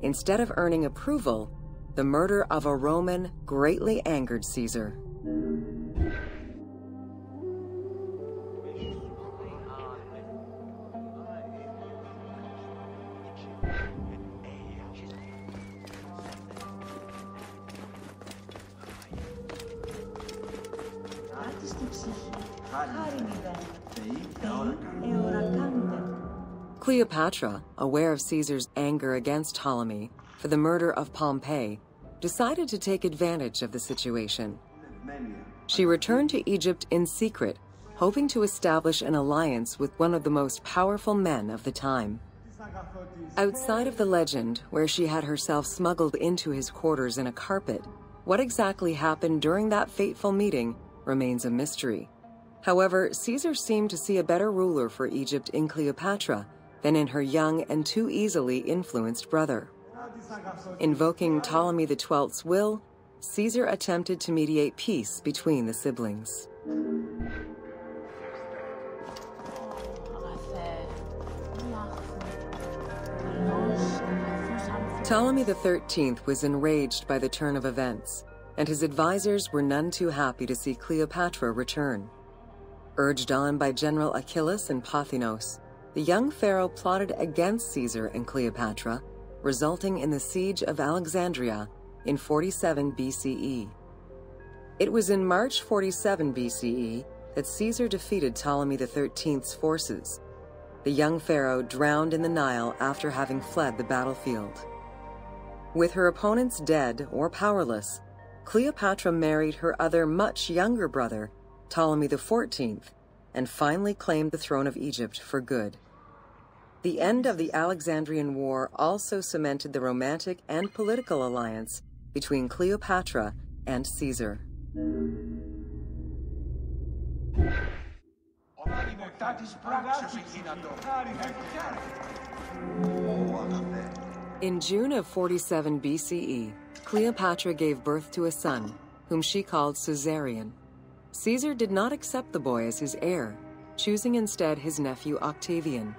Instead of earning approval, the murder of a Roman greatly angered Caesar. Cleopatra, aware of Caesar's anger against Ptolemy for the murder of Pompey, decided to take advantage of the situation. She returned to Egypt in secret, hoping to establish an alliance with one of the most powerful men of the time. Outside of the legend, where she had herself smuggled into his quarters in a carpet, what exactly happened during that fateful meeting remains a mystery. However, Caesar seemed to see a better ruler for Egypt in Cleopatra than in her young and too easily influenced brother. Invoking Ptolemy XII's will, Caesar attempted to mediate peace between the siblings. Ptolemy XIII was enraged by the turn of events, and his advisors were none too happy to see Cleopatra return. Urged on by General Achilles and Pothinos, the young pharaoh plotted against Caesar and Cleopatra, resulting in the siege of Alexandria in 47 BCE. It was in March 47 BCE that Caesar defeated Ptolemy XIII's forces. The young pharaoh drowned in the Nile after having fled the battlefield. With her opponents dead or powerless, Cleopatra married her other much younger brother, Ptolemy XIV, and finally claimed the throne of Egypt for good. The end of the Alexandrian War also cemented the romantic and political alliance between Cleopatra and Caesar. In June of 47 BCE, Cleopatra gave birth to a son, whom she called Caesarion. Caesar did not accept the boy as his heir, choosing instead his nephew Octavian.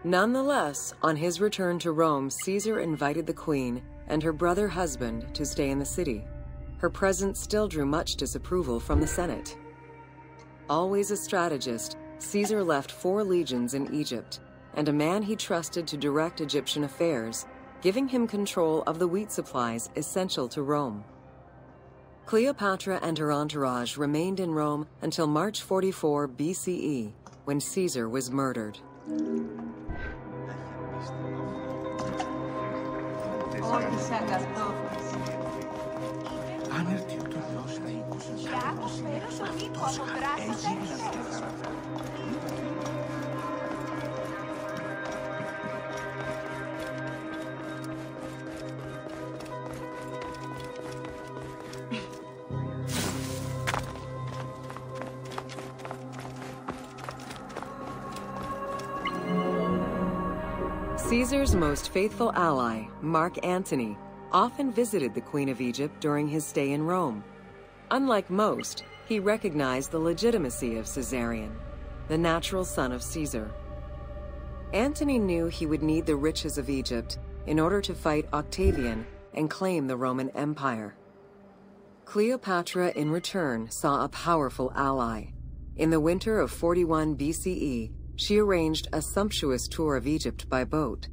Nonetheless, on his return to Rome, Caesar invited the queen and her brother husband to stay in the city. Her presence still drew much disapproval from the Senate. Always a strategist, Caesar left 4 legions in Egypt, and a man he trusted to direct Egyptian affairs, giving him control of the wheat supplies essential to Rome. Cleopatra and her entourage remained in Rome until March 44 BCE, when Caesar was murdered. Caesar's most faithful ally, Mark Antony, often visited the Queen of Egypt during his stay in Rome. Unlike most, he recognized the legitimacy of Caesarion, the natural son of Caesar. Antony knew he would need the riches of Egypt in order to fight Octavian and claim the Roman Empire. Cleopatra, in return, saw a powerful ally. In the winter of 41 BCE, she arranged a sumptuous tour of Egypt by boat.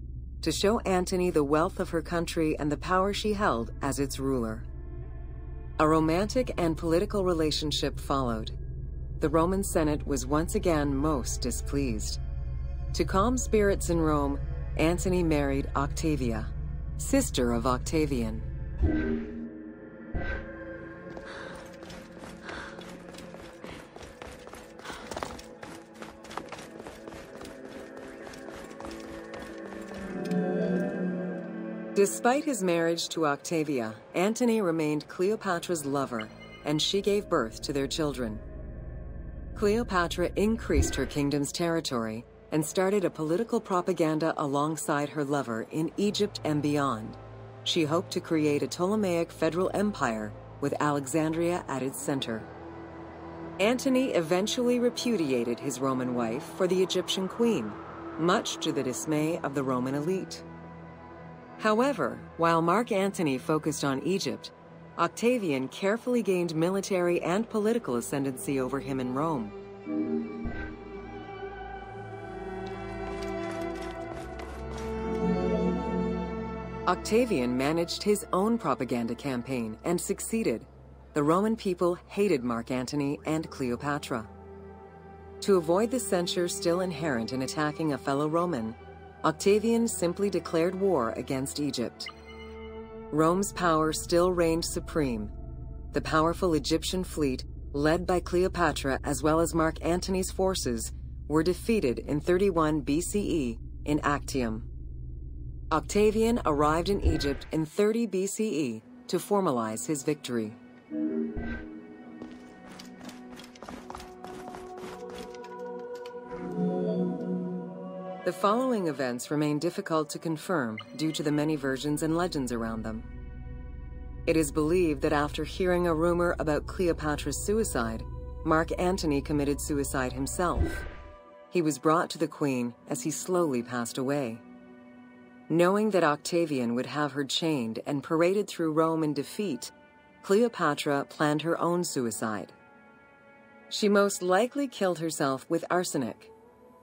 to show Antony the wealth of her country and the power she held as its ruler. A romantic and political relationship followed. The Roman Senate was once again most displeased. To calm spirits in Rome, Antony married Octavia, sister of Octavian. Despite his marriage to Octavia, Antony remained Cleopatra's lover, and she gave birth to their children. Cleopatra increased her kingdom's territory and started a political propaganda alongside her lover in Egypt and beyond. She hoped to create a Ptolemaic federal empire with Alexandria at its center. Antony eventually repudiated his Roman wife for the Egyptian queen, much to the dismay of the Roman elite. However, while Mark Antony focused on Egypt, Octavian carefully gained military and political ascendancy over him in Rome. Octavian managed his own propaganda campaign and succeeded. The Roman people hated Mark Antony and Cleopatra. To avoid the censure still inherent in attacking a fellow Roman, Octavian simply declared war against Egypt. Rome's power still reigned supreme. The powerful Egyptian fleet, led by Cleopatra as well as Mark Antony's forces, were defeated in 31 BCE in Actium. Octavian arrived in Egypt in 30 BCE to formalize his victory. The following events remain difficult to confirm due to the many versions and legends around them. It is believed that after hearing a rumor about Cleopatra's suicide, Mark Antony committed suicide himself. He was brought to the queen as he slowly passed away. Knowing that Octavian would have her chained and paraded through Rome in defeat, Cleopatra planned her own suicide. She most likely killed herself with arsenic,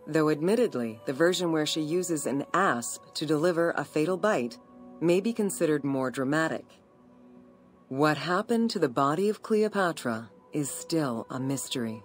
though admittedly, the version where she uses an asp to deliver a fatal bite may be considered more dramatic. What happened to the body of Cleopatra is still a mystery.